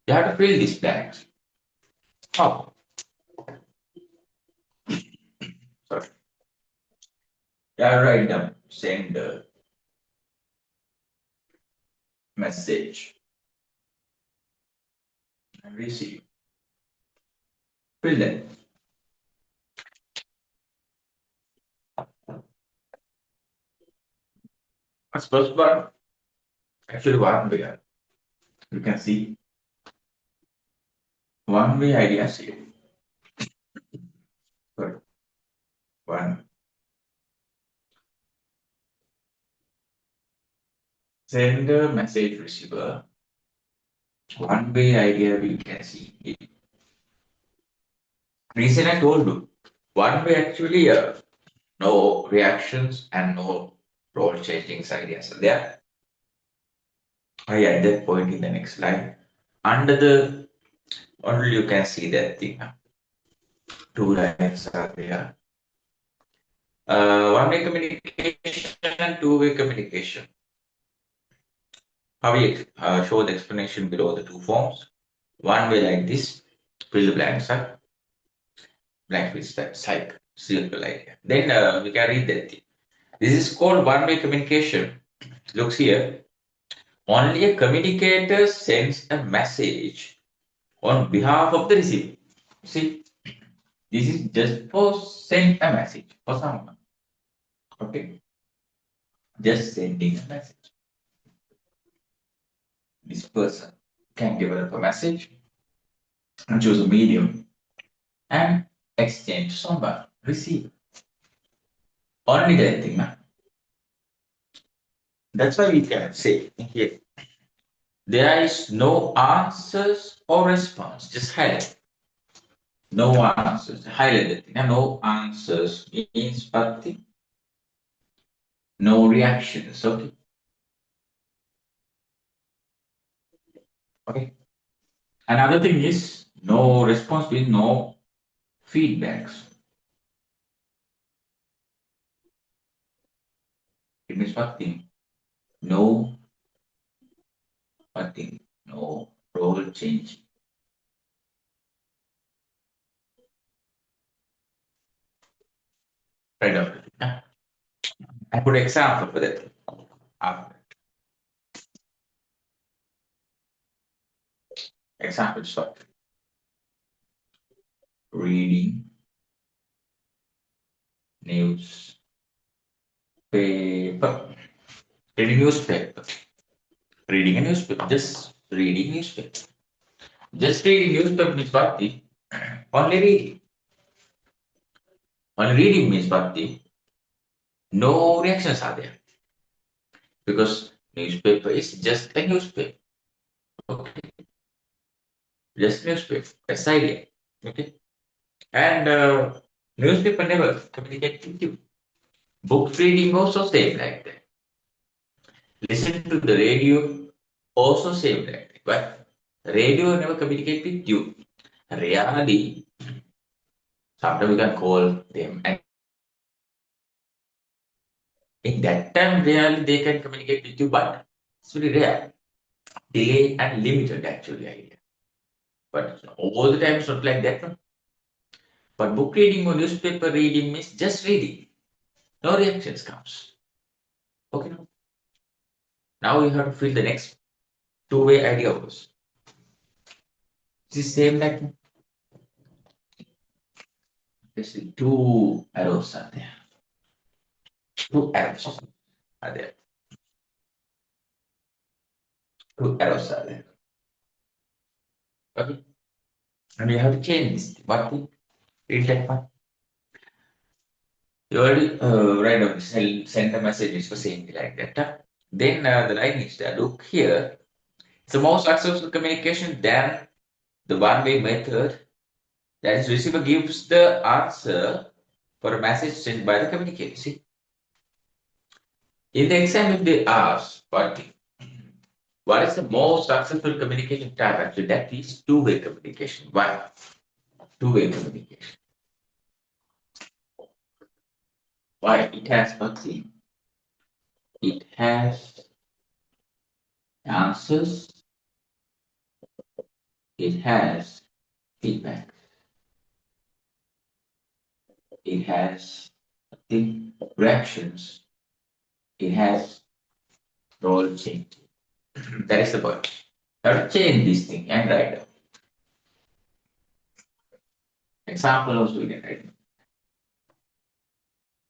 You have to fill these blanks. How? Sorry. You have to write down send a message and receive. Fill them. What's first one? Actually, one way. You can see one way idea here. Sorry. One. Sender, message, receiver. One way idea we can see here. Reason I told you. One way actually, no reactions and no role changing ideas are there. I at that point in the next slide. Under the only you can see that thing. Two lines are there. One-way communication and two-way communication. How we show the explanation below the two forms. One way like this, fill the blanks up. Blank with that like circle idea. Then we can read that thing. This is called one-way communication. Looks here. Only a communicator sends a message on behalf of the receiver. See, this is just for send a message for someone. Okay, just sending a message. This person can develop a message and choose a medium and exchange to someone, receive. Only that thing, man. That's why we can say here. There is no answers or response. Just highlight. No answers. Highlight that thing. No answers means nothing. No reactions. Okay. Okay. Another thing is no response means no feedbacks. It means nothing. No nothing. No role change. Right after that. I put example for that. After. Example start. Reading newspaper. Reading newspaper. Reading a newspaper. Just reading newspaper. Just reading newspaper means bhakti. Only reading. Only reading means bhakti. No reactions are there. Because newspaper is just a newspaper. Okay. Just newspaper. That's the idea. Okay. And newspaper never communicate with you. Book reading also same like that. Listen to the radio also same like that. But radio never communicate with you. Rarely, sometimes we can call them, and in that time rarely they can communicate with you, but it's very rare. Delay and limited actually idea. But all the time it's not like that. No? But book reading or newspaper reading means just reading. No reactions comes. Okay. Now you have to fill the next two-way idea was. It's the same like this. Two arrows are there. Two arrows are there. Two arrows are there. Okay. And you have to change this. What thing? Read that one. You already write down send a message is for saying like that. Then the line is there. Look here. It's a more successful communication than the one-way method. That is, receiver gives the answer for a message sent by the communicator. See, in the exam, if they ask what is the most successful communication type, actually, that is two-way communication. Why? Two-way communication. Why? It has nothing. It has answers. It has feedback. It has reactions. It has role change. That is the point. You have to change this thing and write down. Example also we can write.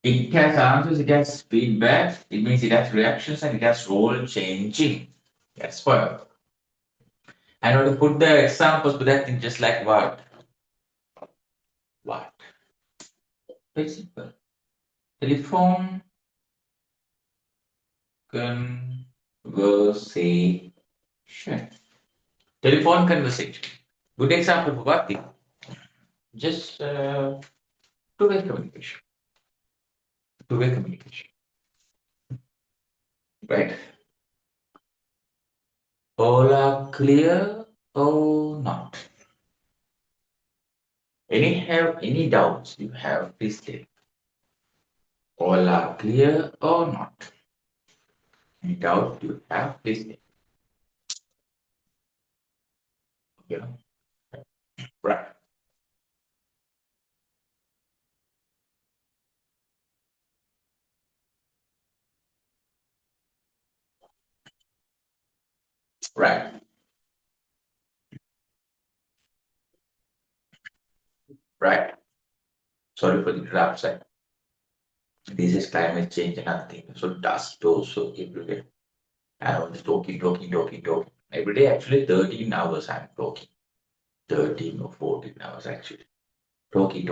It has answers, it has feedback, it means it has reactions and it has role changing. That's point. And when you put the examples to that thing, just like what? What? Very simple. Telephone conversation. Telephone conversation. Good example for what thing? Just two-way communication. Two-way communication. Right. All are clear or not? Any doubts you have, please tell. All are clear or not? Any doubt you have, please tell. Yeah. Right. Right. Right. Sorry for the crap side. This is climate change and other thing. So dust also everywhere. I was talking. Every day, actually, 13 hours I'm talking. 13 or 14 hours actually. Talking.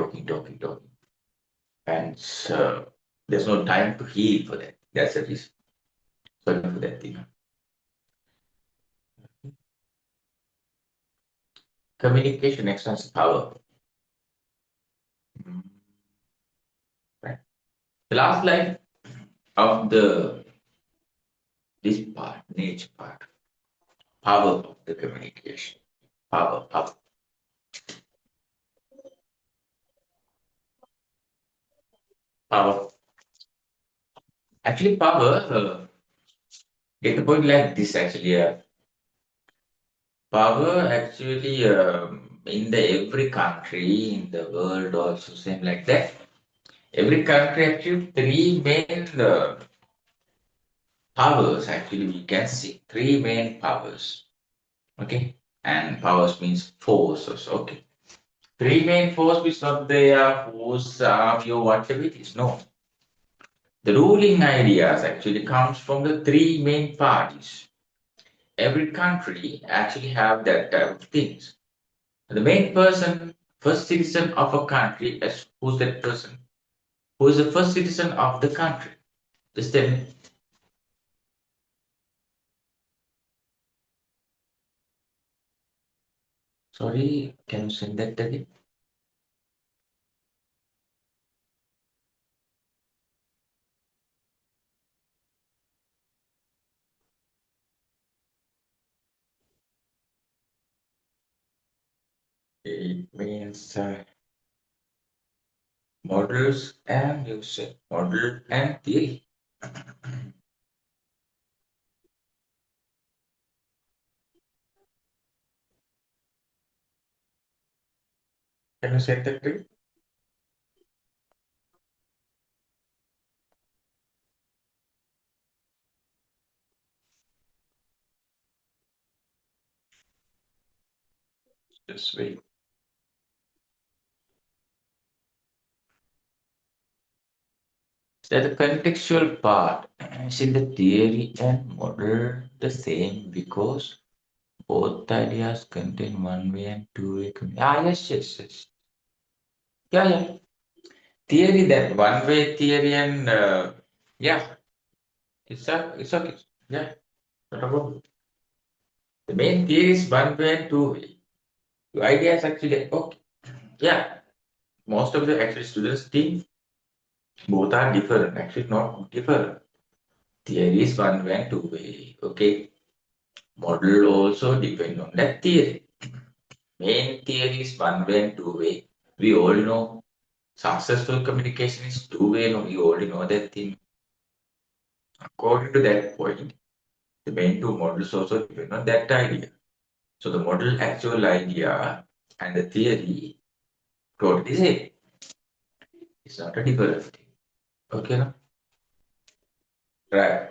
And there's no time to heal for that. That's the reason. Sorry for that thing. Communication extends power. Right. The last line of this part, nature part, power of the communication. Power. Power. Actually, power, get the point like this actually. Power actually in the every country in the world also same like that. Every country actually three main powers actually we can see three main powers. Okay, and powers means forces. Okay, three main force is not there force army or whatever it is. No, the ruling ideas actually comes from the three main parties. Every country actually have that type of things. The main person, first citizen of a country, is who's that person? Who is the first citizen of the country? Just tell me. Sorry, can you send that again? It means models and usage. Model and theory. Can you send that to me? Just wait. That the contextual part is in the theory and model the same because both ideas contain one way and two way. Yes. Yeah. Theory that one way theory and yeah, it's okay. Yeah, not a problem. The main theory is one way and two way. The idea is actually okay. Yeah, most of the actually students think both are different. Actually, not different. Theory is one way and two way. Okay. Model also depend on that theory. Main theory is one way and two way. We all know successful communication is two way. No, we already know that thing. According to that point, the main two models also depend on that idea. So the model actual idea and the theory totally same. It's not a different thing. Okay, no? Right.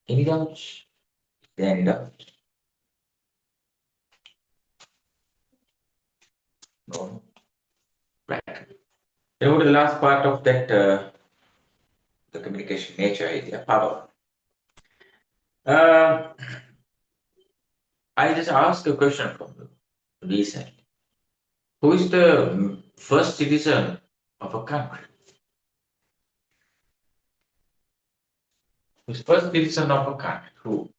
Any doubts? Any doubts? No. Right. Then go to the last part of that the communication nature idea, power. Uh, I just asked a question from you recently. Who is the first citizen of a country? Who's first citizen of a country? Who?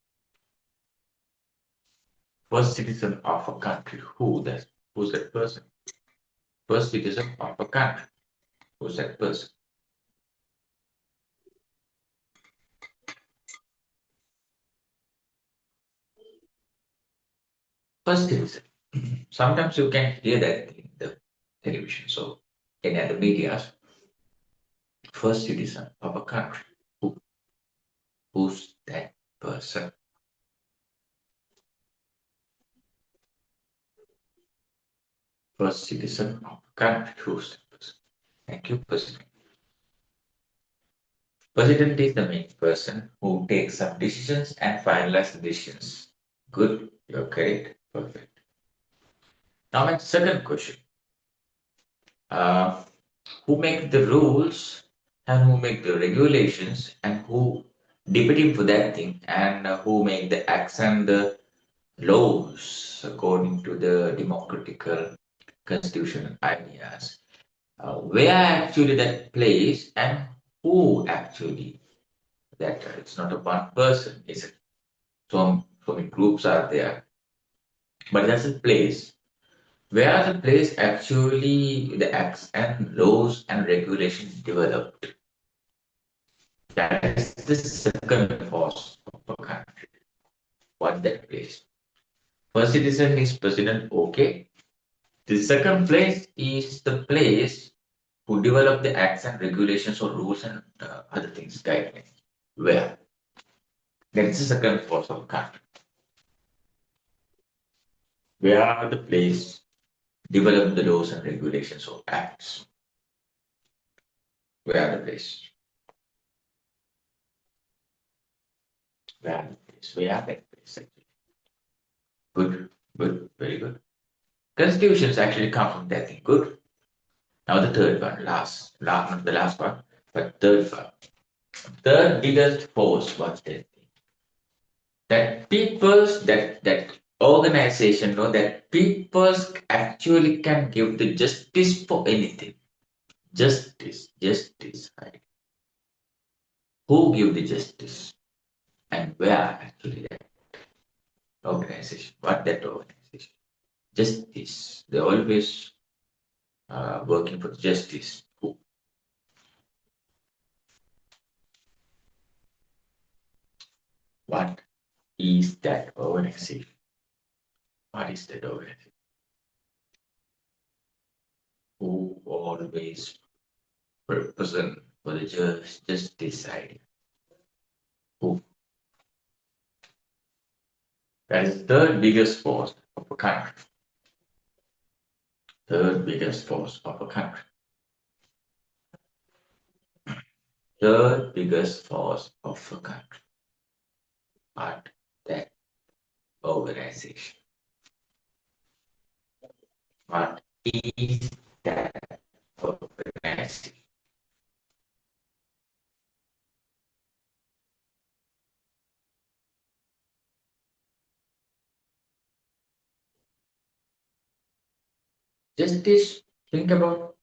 First citizen of a country. Who that? Who's that person? First citizen of a country. Who's that person? First citizen. Sometimes you can hear that in the television, so in other media. First citizen of a country. Who's that person? First citizen of a country. Who's that person? Thank you, President. President is the main person who takes some decisions and finalizes the decisions. Good, you're correct. Perfect. Now, my second question. Uh, who make the rules and who make the regulations and who debating for that thing and who make the acts and the laws according to the democratical constitutional ideas. Where actually that place and who actually that it's not a one person, is it? So many groups are there, but that's a place where the place actually the acts and laws and regulations developed. That is the second force of a country. What that place? First citizen is president, okay. The second place is the place who develop the acts and regulations or rules and other things, guidelines. Where? That is the second force of a country. Where are the place develop the laws and regulations or acts? Where are the place? Where are the place? Where are that place actually? Good, very good. Constitutions actually come from that thing. Good. Now the third one, not the last one, but third one. Third biggest force was that thing. That people's that organization know that people's actually can give the justice for anything. Justice, right? Who give the justice and where actually that organization? What that organization? Justice. They always working for justice. Who? What is that organization? What is that organization? Who always represent for the justice side? Who? That is the third biggest force of a country. Third biggest force of a country. Third biggest force of a country. But that organization. What is that organization? Just this, think about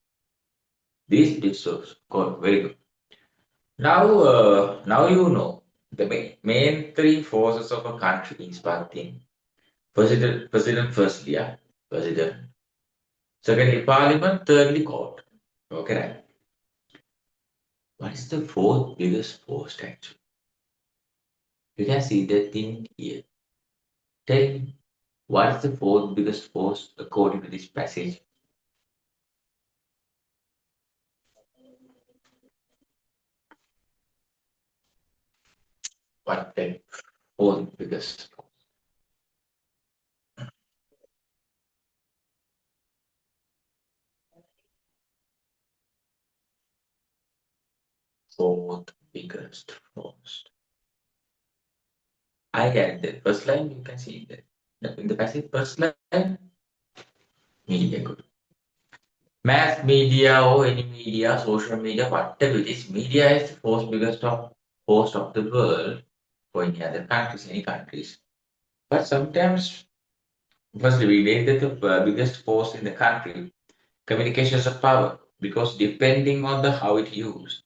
these disorders. God, very good. Now you know the main three forces of a country is one thing. President firstly, yeah, president. Secondly, parliament. Thirdly, court. Okay, right. What is the fourth biggest force actually? You can see the thing here. Tell me, what is the fourth biggest force according to this passage? What the fourth biggest fourth biggest force? I get the first line. You can see that in the passage. First line, media. Good. Mass media or any media, social media, whatever it is, media is the fourth biggest force of the world for any other countries, any countries. But sometimes, firstly, we made that the biggest force in the country. Communications of power, because depending on the how it used,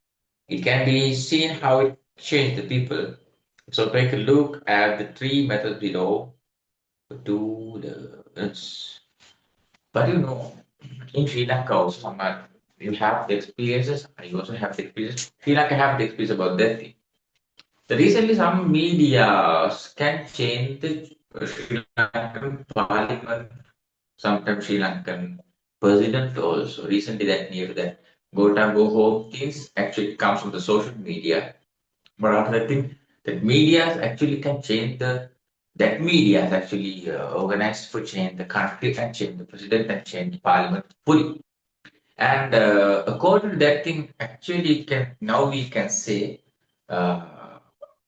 it can be seen how it changed the people. So take a look at the three methods below. Do the but in Sri Lanka also, you have the experiences. I also have the experience. Sri Lanka have the experience about that thing. So recently, some media can change the Sri Lankan parliament, sometimes Sri Lankan president also. Recently, that near that go time, go home things actually comes from the social media. But after that thing, that media actually can change that media is actually organized for change the country and change the president and change the parliament fully. And according to that thing, actually can now we can say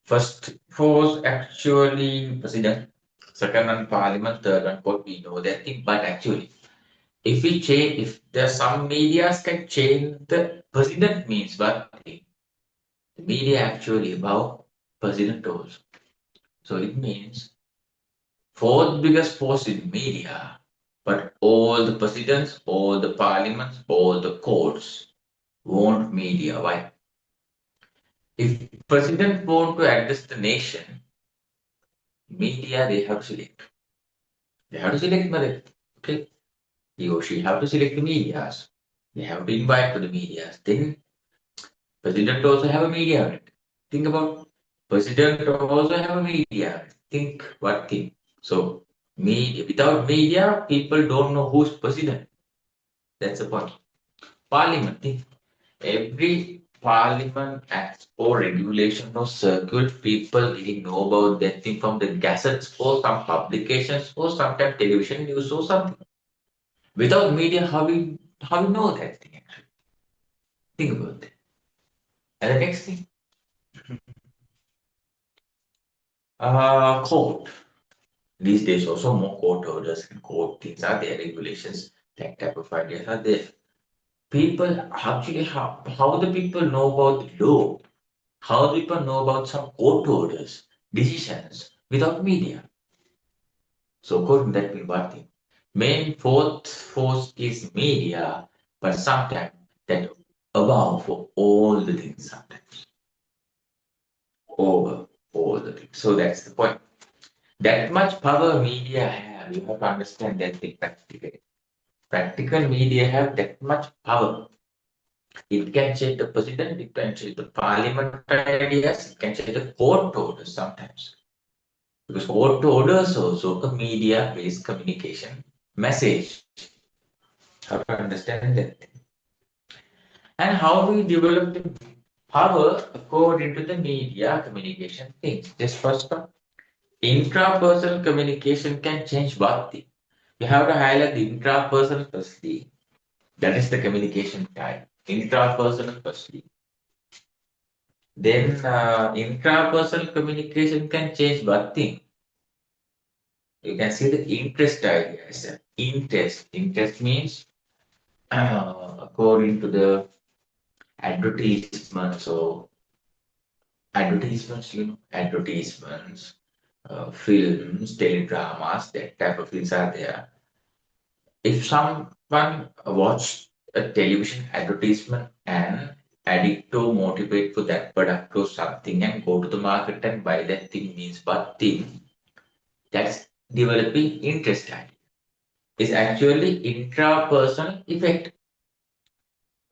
first force actually president, second one parliament, third one court. We know that thing, but actually, if we change, if there's some medias can change the president means what thing. The media actually about president also. So it means fourth biggest force in media, but all the presidents, all the parliaments, all the courts want media. Why? If president want to address the nation, media they have to select. They have to select Mother. Okay. He or she have to select the medias. They have to invite to the medias. Then president also have a media outlet. Think about president also have a media outlet. Think what thing. So media without media, people don't know who's president. That's the point. Parliament. Think every parliament acts or regulation or circuit, people really know about that thing from the gazettes or some publications or sometimes television news or something. Without media, how we know that thing actually? Think about that. And the next thing, court. These days also more court orders and court things are there, regulations, that type of ideas are there. People actually how the people know about the law, how people know about some court orders, decisions without media. So according to that, we one thing. Main fourth force is media, but sometimes that above for all the things sometimes. Over all the things. So that's the point. That much power media have, you have to understand that thing practically. Practical media have that much power. It can change the president, it can change the parliament ideas, it can change the court orders sometimes. Because court orders also a media-based communication message. How to understand that? And how we develop the power according to the media communication things. Just first one, intrapersonal communication can change what thing? You have to highlight the intrapersonal firstly. That is the communication type. Intrapersonal firstly. Then intrapersonal communication can change what thing? You can see the interest ideas. interest. Interest means according to the advertisements or advertisements, films, teledramas, that type of things are there. If someone watch a television advertisement and addict to motivate for that product or something and go to the market and buy that thing means what thing, that's developing interest. Is actually intrapersonal effect,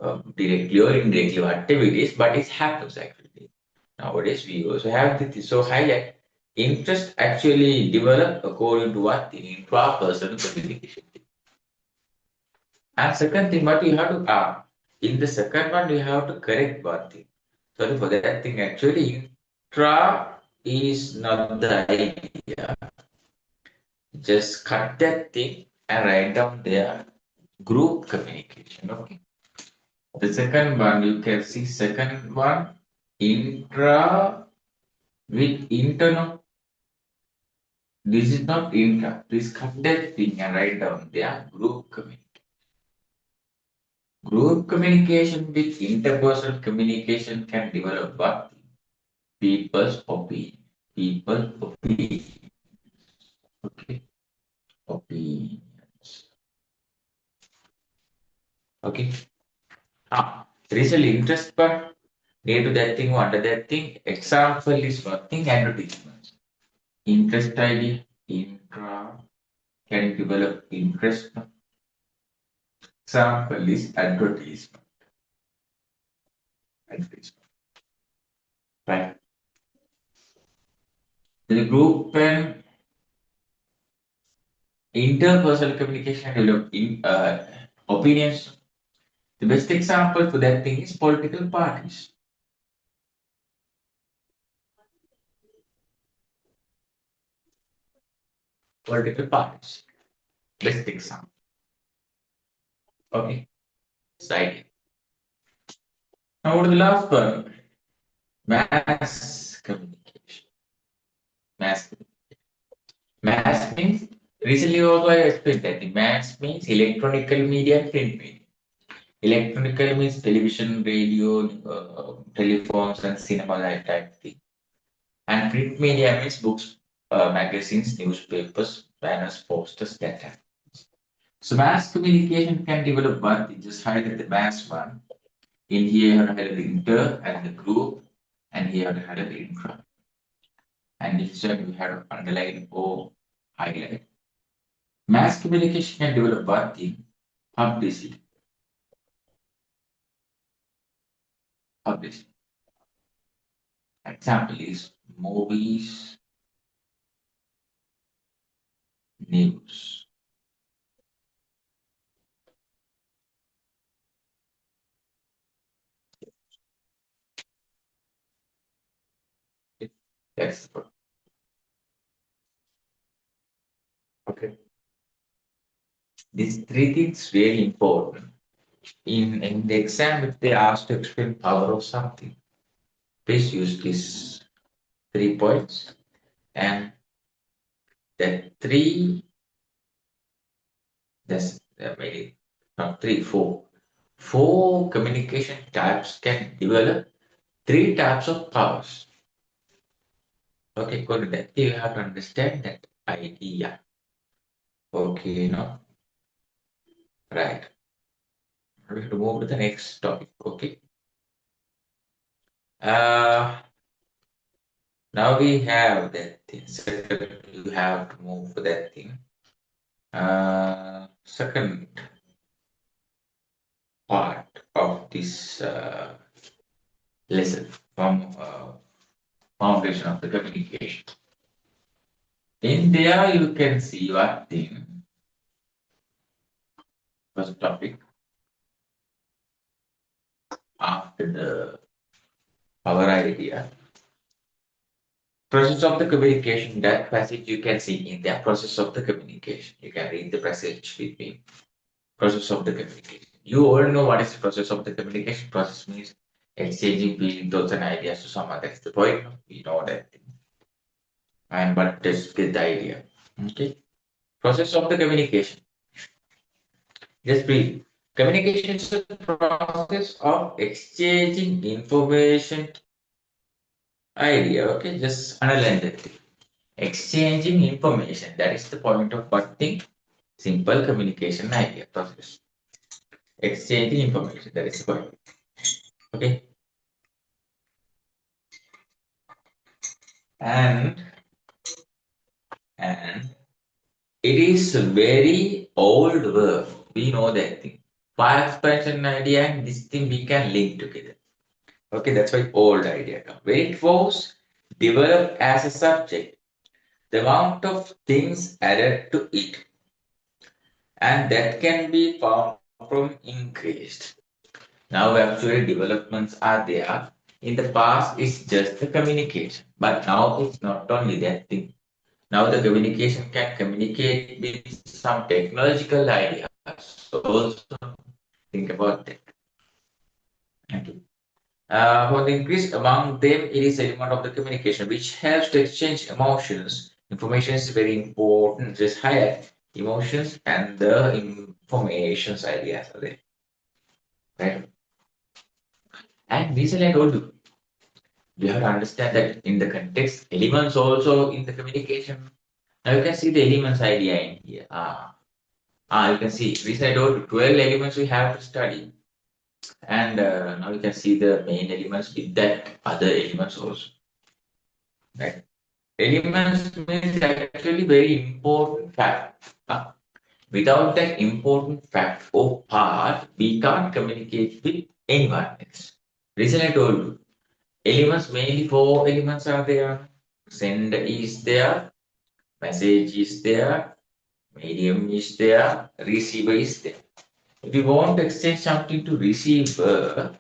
directly or indirectly, whatever it is, but it happens actually. Nowadays, we also have this. So, highlight interest actually develop according to what the intrapersonal communication. And second thing, what you have to in the second one, you have to correct one thing. Sorry for that thing. Actually, intra is not the idea. Just cut that thing and write down their group communication. Okay. The second one, you can see second one, intra with internal. This is not intra. Please cut that thing and write down there group communication. Group communication with interpersonal communication can develop what? People's opinion. People opinion. Okay. Opinions. Okay. There is a interest part. Near to that thing, under that thing. Example is nothing advertisements. Interest idea, intra can develop interest. Example is advertisement. Advertisement. Right. The group and interpersonal communication develop opinions. The best example for that thing is political parties. Political parties. Best example. Okay. Side. Now, what is the last one? Mass communication. Mass communication. Mass means, recently also I explained that the mass means electronical media and print media. Electronical means television, radio, telephones, and cinema, that type thing. And print media means books, magazines, newspapers, banners, posters, that type. So mass communication can develop one thing, just highlight the mass one. In here, you have to highlight the inter and the group, and here you have to highlight the intra. And this one we have to underline or highlight. Mass communication can develop one thing, publicity. Publicity. Example is movies, news. That's okay. These three things really important. In the exam, if they ask to explain power of something, please use these 3 points and that three. That's maybe not three, four. Four communication types can develop three types of powers. Okay, go to that. You have to understand that idea. Okay, right. We have to move to the next topic. Okay. Now we have that thing. Second, you have to move for that thing. Second part of this lesson from foundation of the communication. In there, you can see what thing. First topic after the our idea. Process of the communication, that passage you can see in the process of the communication. You can read the passage with me. Process of the communication. You all know what is the process of the communication. Process means exchanging feelings, thoughts, and ideas to someone. That's the point. We know that thing. And but just get the idea. Okay. Process of the communication. Just breathe. Communication is the process of exchanging information, idea. Okay, just underline that. Exchanging information. That is the point of what thing? Simple communication idea process. Exchanging information. That is the point. Okay. And and it is a very old verb. We know that thing. Fire expansion idea and this thing we can link together. Okay, that's why old idea come. When it was developed as a subject, the amount of things added to it, and that can be found from increased. Now actually developments are there. In the past, it's just the communication, but now it's not only that thing. Now the communication can communicate with some technological ideas. So also think about that. Okay. For the increase among them, it is element of the communication which helps to exchange emotions. Information is very important. Just highlight emotions and the informations ideas are there. Right? And recently I told you, you have to understand that in the context, elements also in the communication. Now you can see the elements idea in here. You can see. Recently I told you 12 elements we have to study. And now you can see the main elements with that other elements also. Right? Elements means actually very important fact. Without that important fact or part, we can't communicate with anyone else. Reason I told you, elements mainly four elements are there. Send is there, message is there, medium is there, receiver is there. If you want to exchange something to receiver,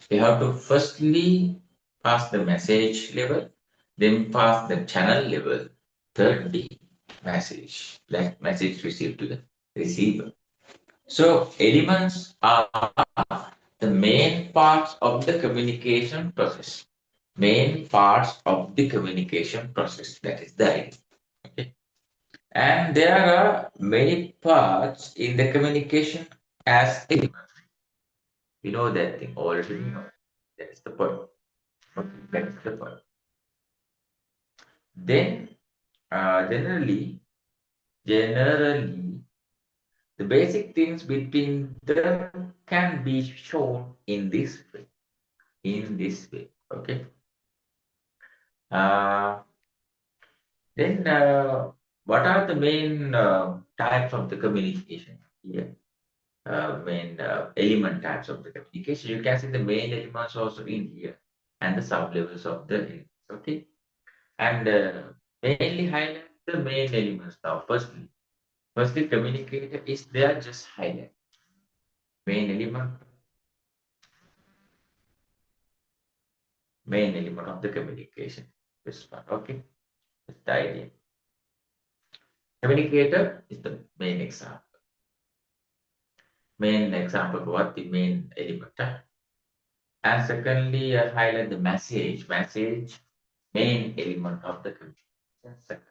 we have to firstly pass the message level, then pass the channel level, thirdly message, like message received to the receiver. So elements are the main parts of the communication process. Main parts of the communication process. That is the idea. Okay. And there are many parts in the communication as elements. We know that thing already. We know. That is the point. Okay, that is the point. Then, generally, the basic things between them can be shown in this way. In this way. Okay. Uh, then, what are the main types of the communication here? Main element types of the communication. You can see the main elements also in here and the sub levels of the elements. Okay. And mainly highlight the main elements now. Firstly, communicator is there, just highlight. Main element of the communication. This one. Okay. That's the idea. Communicator is the main example. Main example what the main element. And secondly, highlight the message. Message, main element of the communication. Second,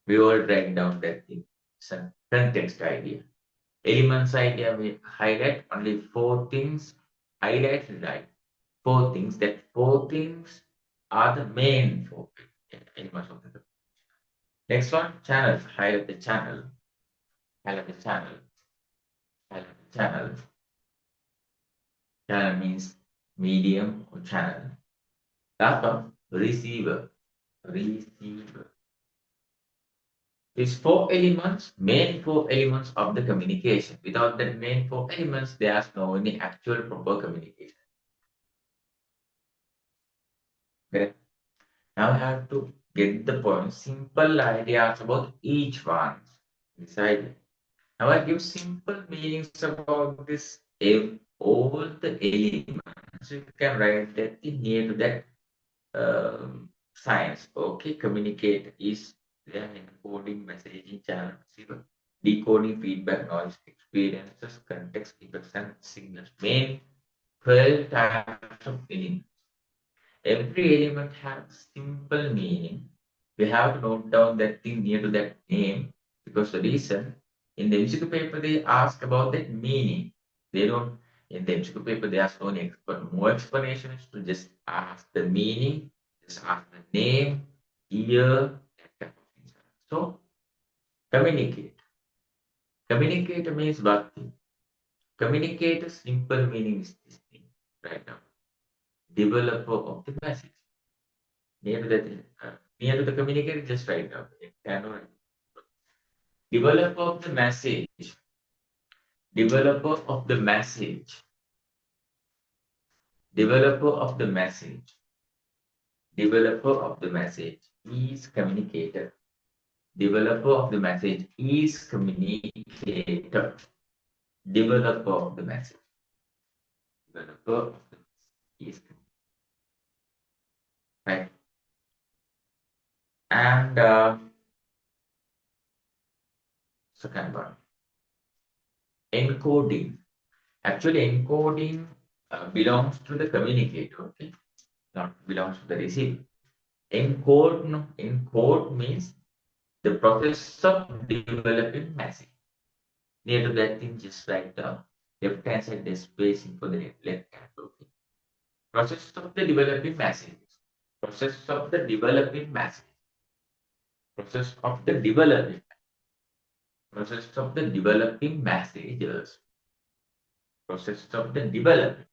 we all write down that thing. Some context idea. Elements idea, we highlight only four things. Highlight, right? Four things. That four things are the main four elements of the. Next one, channel. Highlight the channel. Highlight the channel. Highlight the channel. Channel means medium or channel. Last one, receiver. Receiver. These four elements, main four elements of the communication. Without the main four elements, there's no any actual proper communication. Okay. Now I have to get the point. Simple ideas about each one. This idea. Now I give simple meanings about this. If all the elements, you can write that in near to that science. Okay, communicate is there encoding, messaging, channel, receiver, decoding, feedback, noise, experiences, context, effects, and signals. Main 12 types of elements. Every element has simple meaning. We have to note down that thing near to that name because the reason In the MCQ paper, they ask about the meaning. They don't, in the MCQ paper, they ask only more explanations to just ask the meaning, just ask the name, year, that type of things. So, communicate. Communicate means what thing? Communicate, simple meaning is this thing right now. Developer of the message. Near to near to the communicator, just write down. It cannot. Developer of the message. Developer of the message. Developer of the message. Developer of the message is communicator. Developer of the message is communicator. Developer of the message. Developer of the message is communicator. Right. And second one, encoding. Actually, encoding belongs to the communicator, okay? Not belongs to the receiver. Encode, no, encode means the process of developing message. Near to that thing, just write the left hand side, the spacing for the left hand, okay? Process of the developing message. Process of the developing message. Process of the developing. Process of the developing messages. Process of the developing.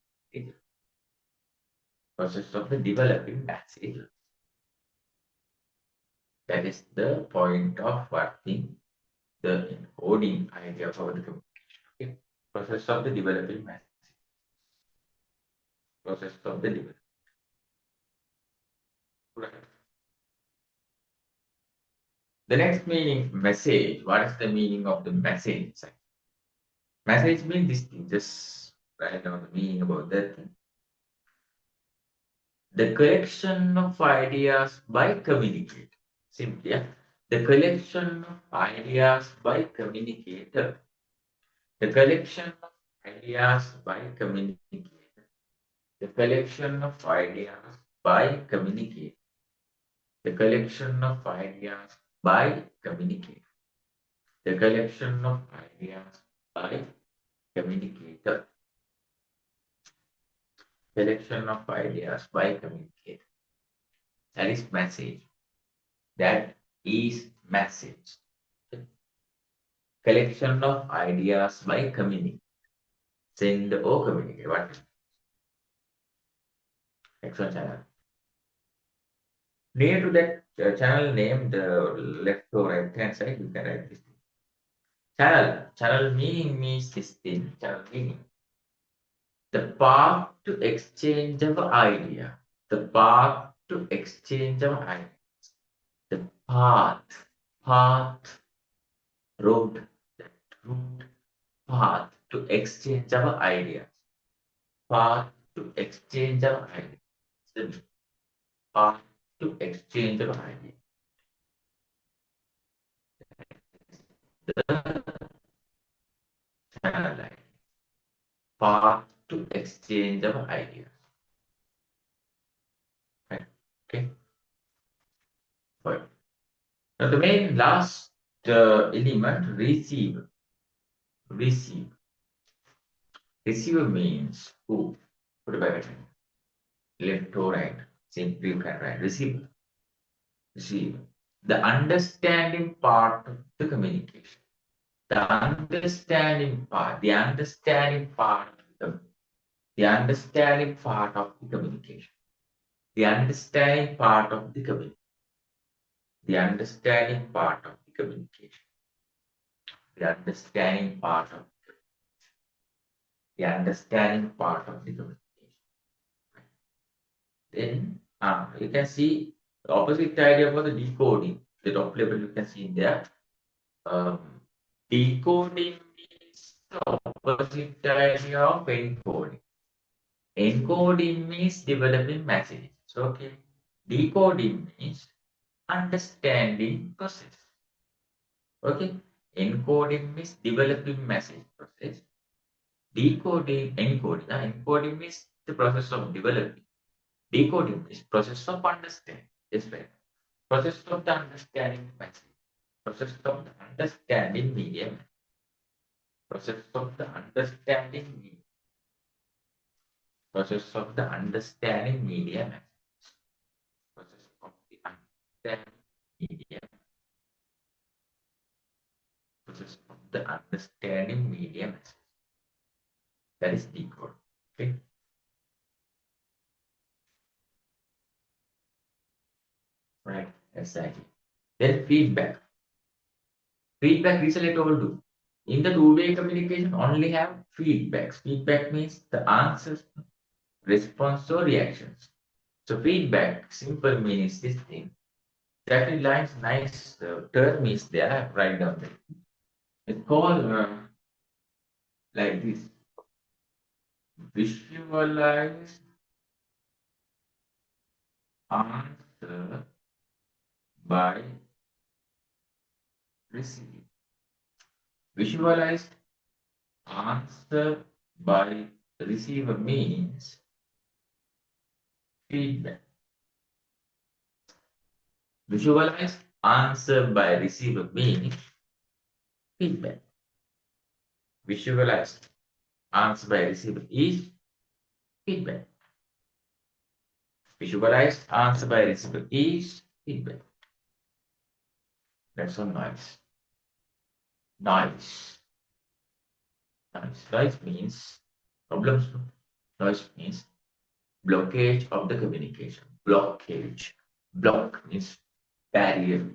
Process of the developing messages. That is the point of working the encoding idea for the communication. Okay. Process of the developing message. Process of the developing. Right. The next meaning, message. What is the meaning of the message? Message means this thing. Just write down the meaning about that thing. The collection of ideas by communicator. Simply, yeah. The collection of ideas by communicator. The collection of ideas by communicator. The collection of ideas by communicator. The collection of ideas by communicator. The collection of ideas by communicator. Collection of ideas by communicator. That is message. That is message. Collection of ideas by communicator. Send or communicate. What? Next one channel. Near to that channel name, the left or right hand side, you can write this thing. Channel. Channel meaning means this thing. Channel meaning. The path to exchange of idea. The path to exchange of ideas. The path, road, that route, path to exchange of ideas. Path to exchange of ideas. The path to exchange of ideas. The channel line. Path to exchange of ideas. Right. Okay. Fine. Now the main last element, receive. Receive. Receiver means who? Put it back left or right. Simply you can write receiver. Receiver. The understanding part of the communication. The understanding part. The understanding part of the understanding part of the communication. The understanding part of the communication. The understanding part of the communication. The understanding part of the understanding part of the communication. Then you can see the opposite idea for the decoding. The top level you can see in there. Decoding means the opposite idea of encoding. Encoding means developing messages. So, okay. Decoding means understanding process. Okay. Encoding means developing message process. Decoding, encoding means the process of developing. Decoding is process of understanding. Yes, right. Process of the understanding message. Process of the understanding medium. Process of the understanding. Process of the understanding medium. Process of the understanding medium. Process of the understanding medium. That is decode. Okay. Right. Exactly. Then feedback. Feedback recently told you. In the two-way communication, only have feedbacks. Feedback means the answers, response, or reactions. So feedback, simple means this thing. That lines nice term is there. Write down there. It's called like this. Visualize answer by receiving. Visualized answer by receiver means feedback. Visualize answer by receiver means feedback. Visualize answer by receiver is feedback. Visualize answer by receiver is feedback. That's all noise. Noise. Noise. Noise means problems. Noise means blockage of the communication. Blockage. Block means barrier.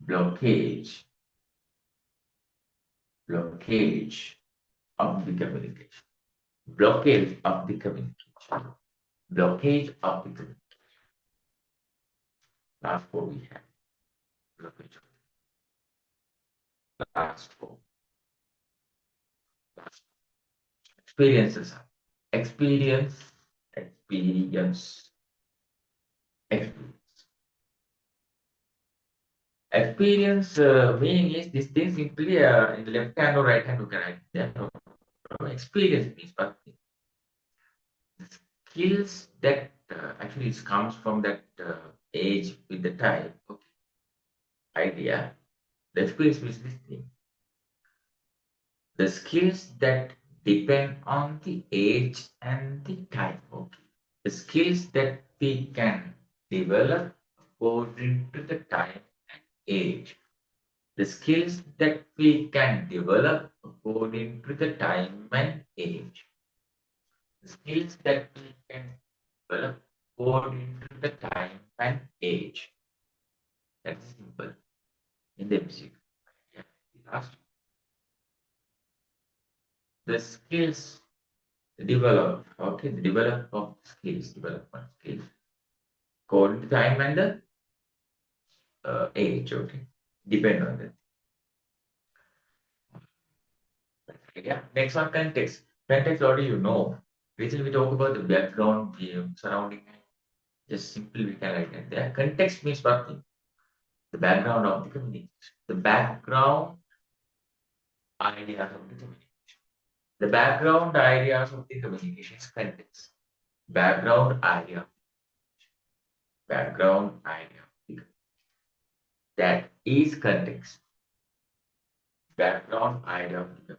Blockage. Blockage of the communication. Blockage of the communication. Blockage of the communication. Last four we have. Blockage of the last four. Last experiences. Experience. Experience. Experience. Experience meaning is this thing simply in the left hand or right hand you can write there. No, experience means but skills that actually it comes from that age with the time. Okay. Idea. The experience means this thing. The skills that depend on the age and the time. Okay. The skills that we can develop according to the time and age. The skills that we can develop according to the time and age. The skills that we can develop according to the time and age. That's simple in the music. Yeah. Last, the skills develop. Okay, the development of skills, development skills according to time and the age. Okay, depend on that. Yeah. Next one, context. Context already you know. Recently we talk about the background, the surrounding. Just simply we can write it there. Context means what? The background of the communication. The background ideas of the communication. The background ideas of the communication is context. Background idea. Background idea. That is context. Background idea of the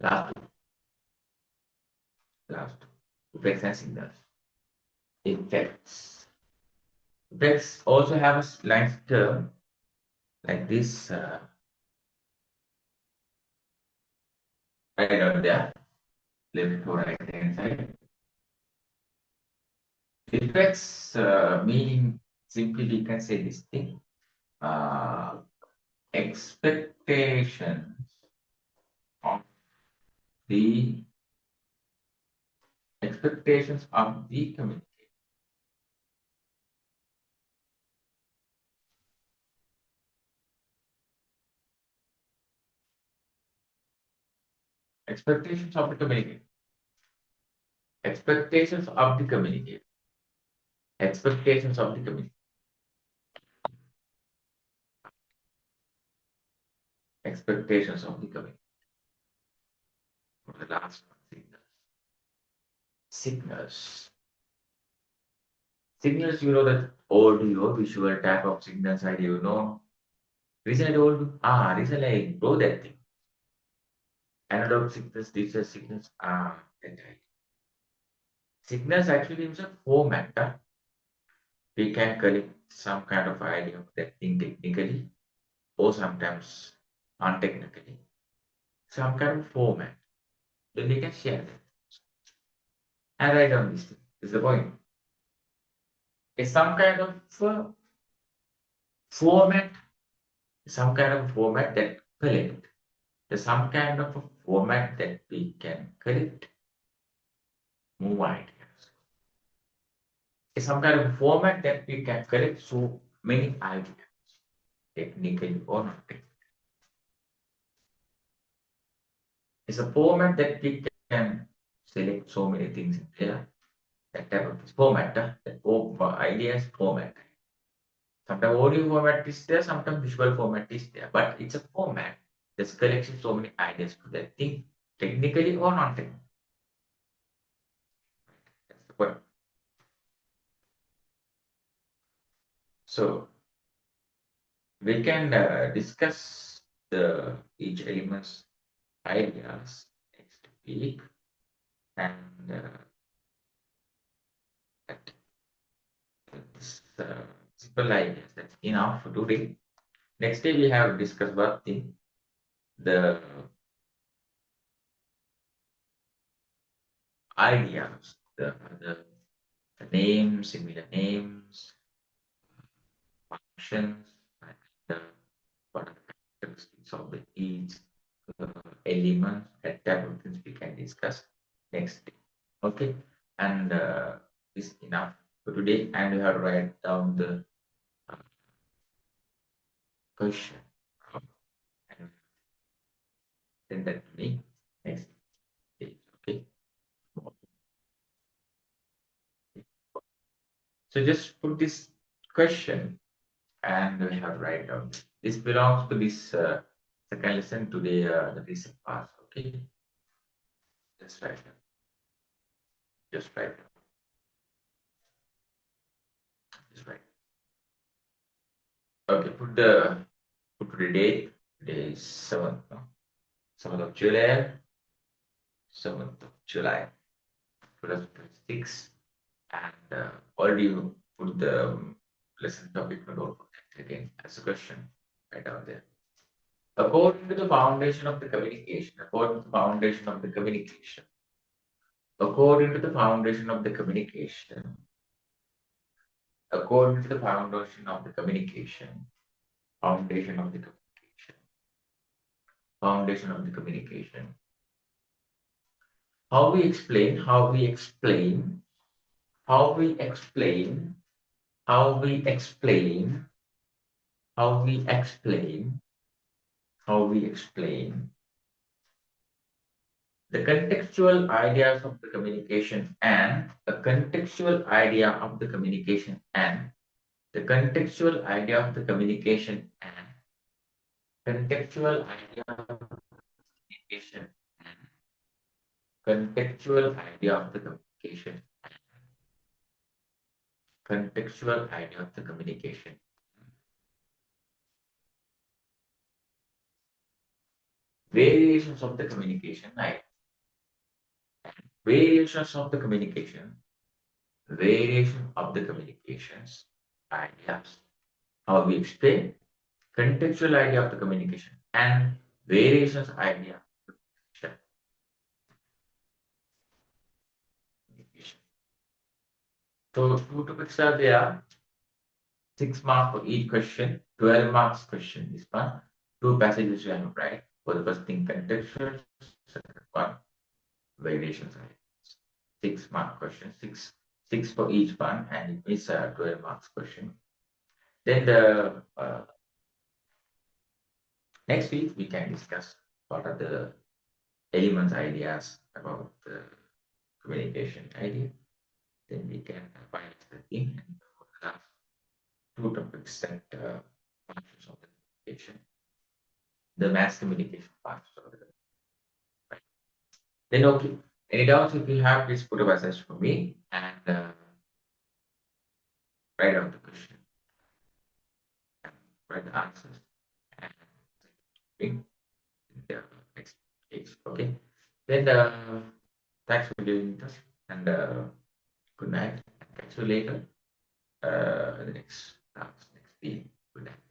last last effects and signals. Effects. Effects also have a line term like this. Right out there. Left to right hand side. Effects meaning simply we can say this thing. Expectations of the expectations of the community. Expectations of the community. Expectations of the community. Expectations of the community. Expectations of the community. For the last one, signals. Signals. Signals, you know that audio, visual type of signals, I do know. Recently I told you, recently I wrote that thing. Analog signals, digital signals, that right. Signals actually is a format. We can collect some kind of idea of that thing technically or sometimes untechnically. Some kind of format. Then we can share that. And write down this thing. This is the point. It's some kind of format, some kind of format that collect. There's some kind of a format that we can collect more ideas. It's some kind of format that we can collect so many ideas, technically or not technically. It's a format that we can select so many things in there. That type of format, that ideas format. Sometimes audio format is there, sometimes visual format is there, but it's a format that's collecting so many ideas to that thing, technically or non technically. That's the point. So we can discuss the each element's ideas next week, and that this simple ideas. That's enough for today. Next day we have discussed about the ideas, the names, similar names, functions, and what are the characteristics of the each elements, that type of things we can discuss next day. Okay, and this is enough for today. And we have to write down the question and send that to me next day. Okay. So just put this question and we have to write down. This belongs to this second lesson today, the recent past. Okay. Just write down. Just write down. Just write. Okay. Put the date. Today is 7th. No? 7th of July. 7th of July. 2026. And already put the lesson topic note again as a question right down there. According to the foundation of the communication, according to the foundation of the communication, according to the foundation of the communication, according to the foundation of the communication, foundation of the communication, foundation of the communication. How we explain, how we explain, how we explain, how we explain, how we explain, how we explain the contextual ideas of the communication and a contextual idea of the communication and the contextual idea of the communication and contextual idea of the communication and contextual idea of the communication contextual idea of the communication. Variations of the communication, right? Variations of the communication, variation of the communications, ideas, how we explain, contextual idea of the communication, and variations idea of the communication. So two topics are there, 6 marks for each question, 12 marks question this one, two passages you have to write. For the first thing, contextual, second one, variations ideas. 6 mark question, six for each one, and it is a 12 marks question. Then the next week we can discuss what are the elements ideas about the communication idea. Then we can find the thing and last two topics that functions of the communication, the mass communication parts of the right. Then okay. Any doubts if you have, please put a message for me and write down the question and write the answers. in the next case. Okay. Then thanks for doing this, and good night. Catch you later. The next class, next day. Good night.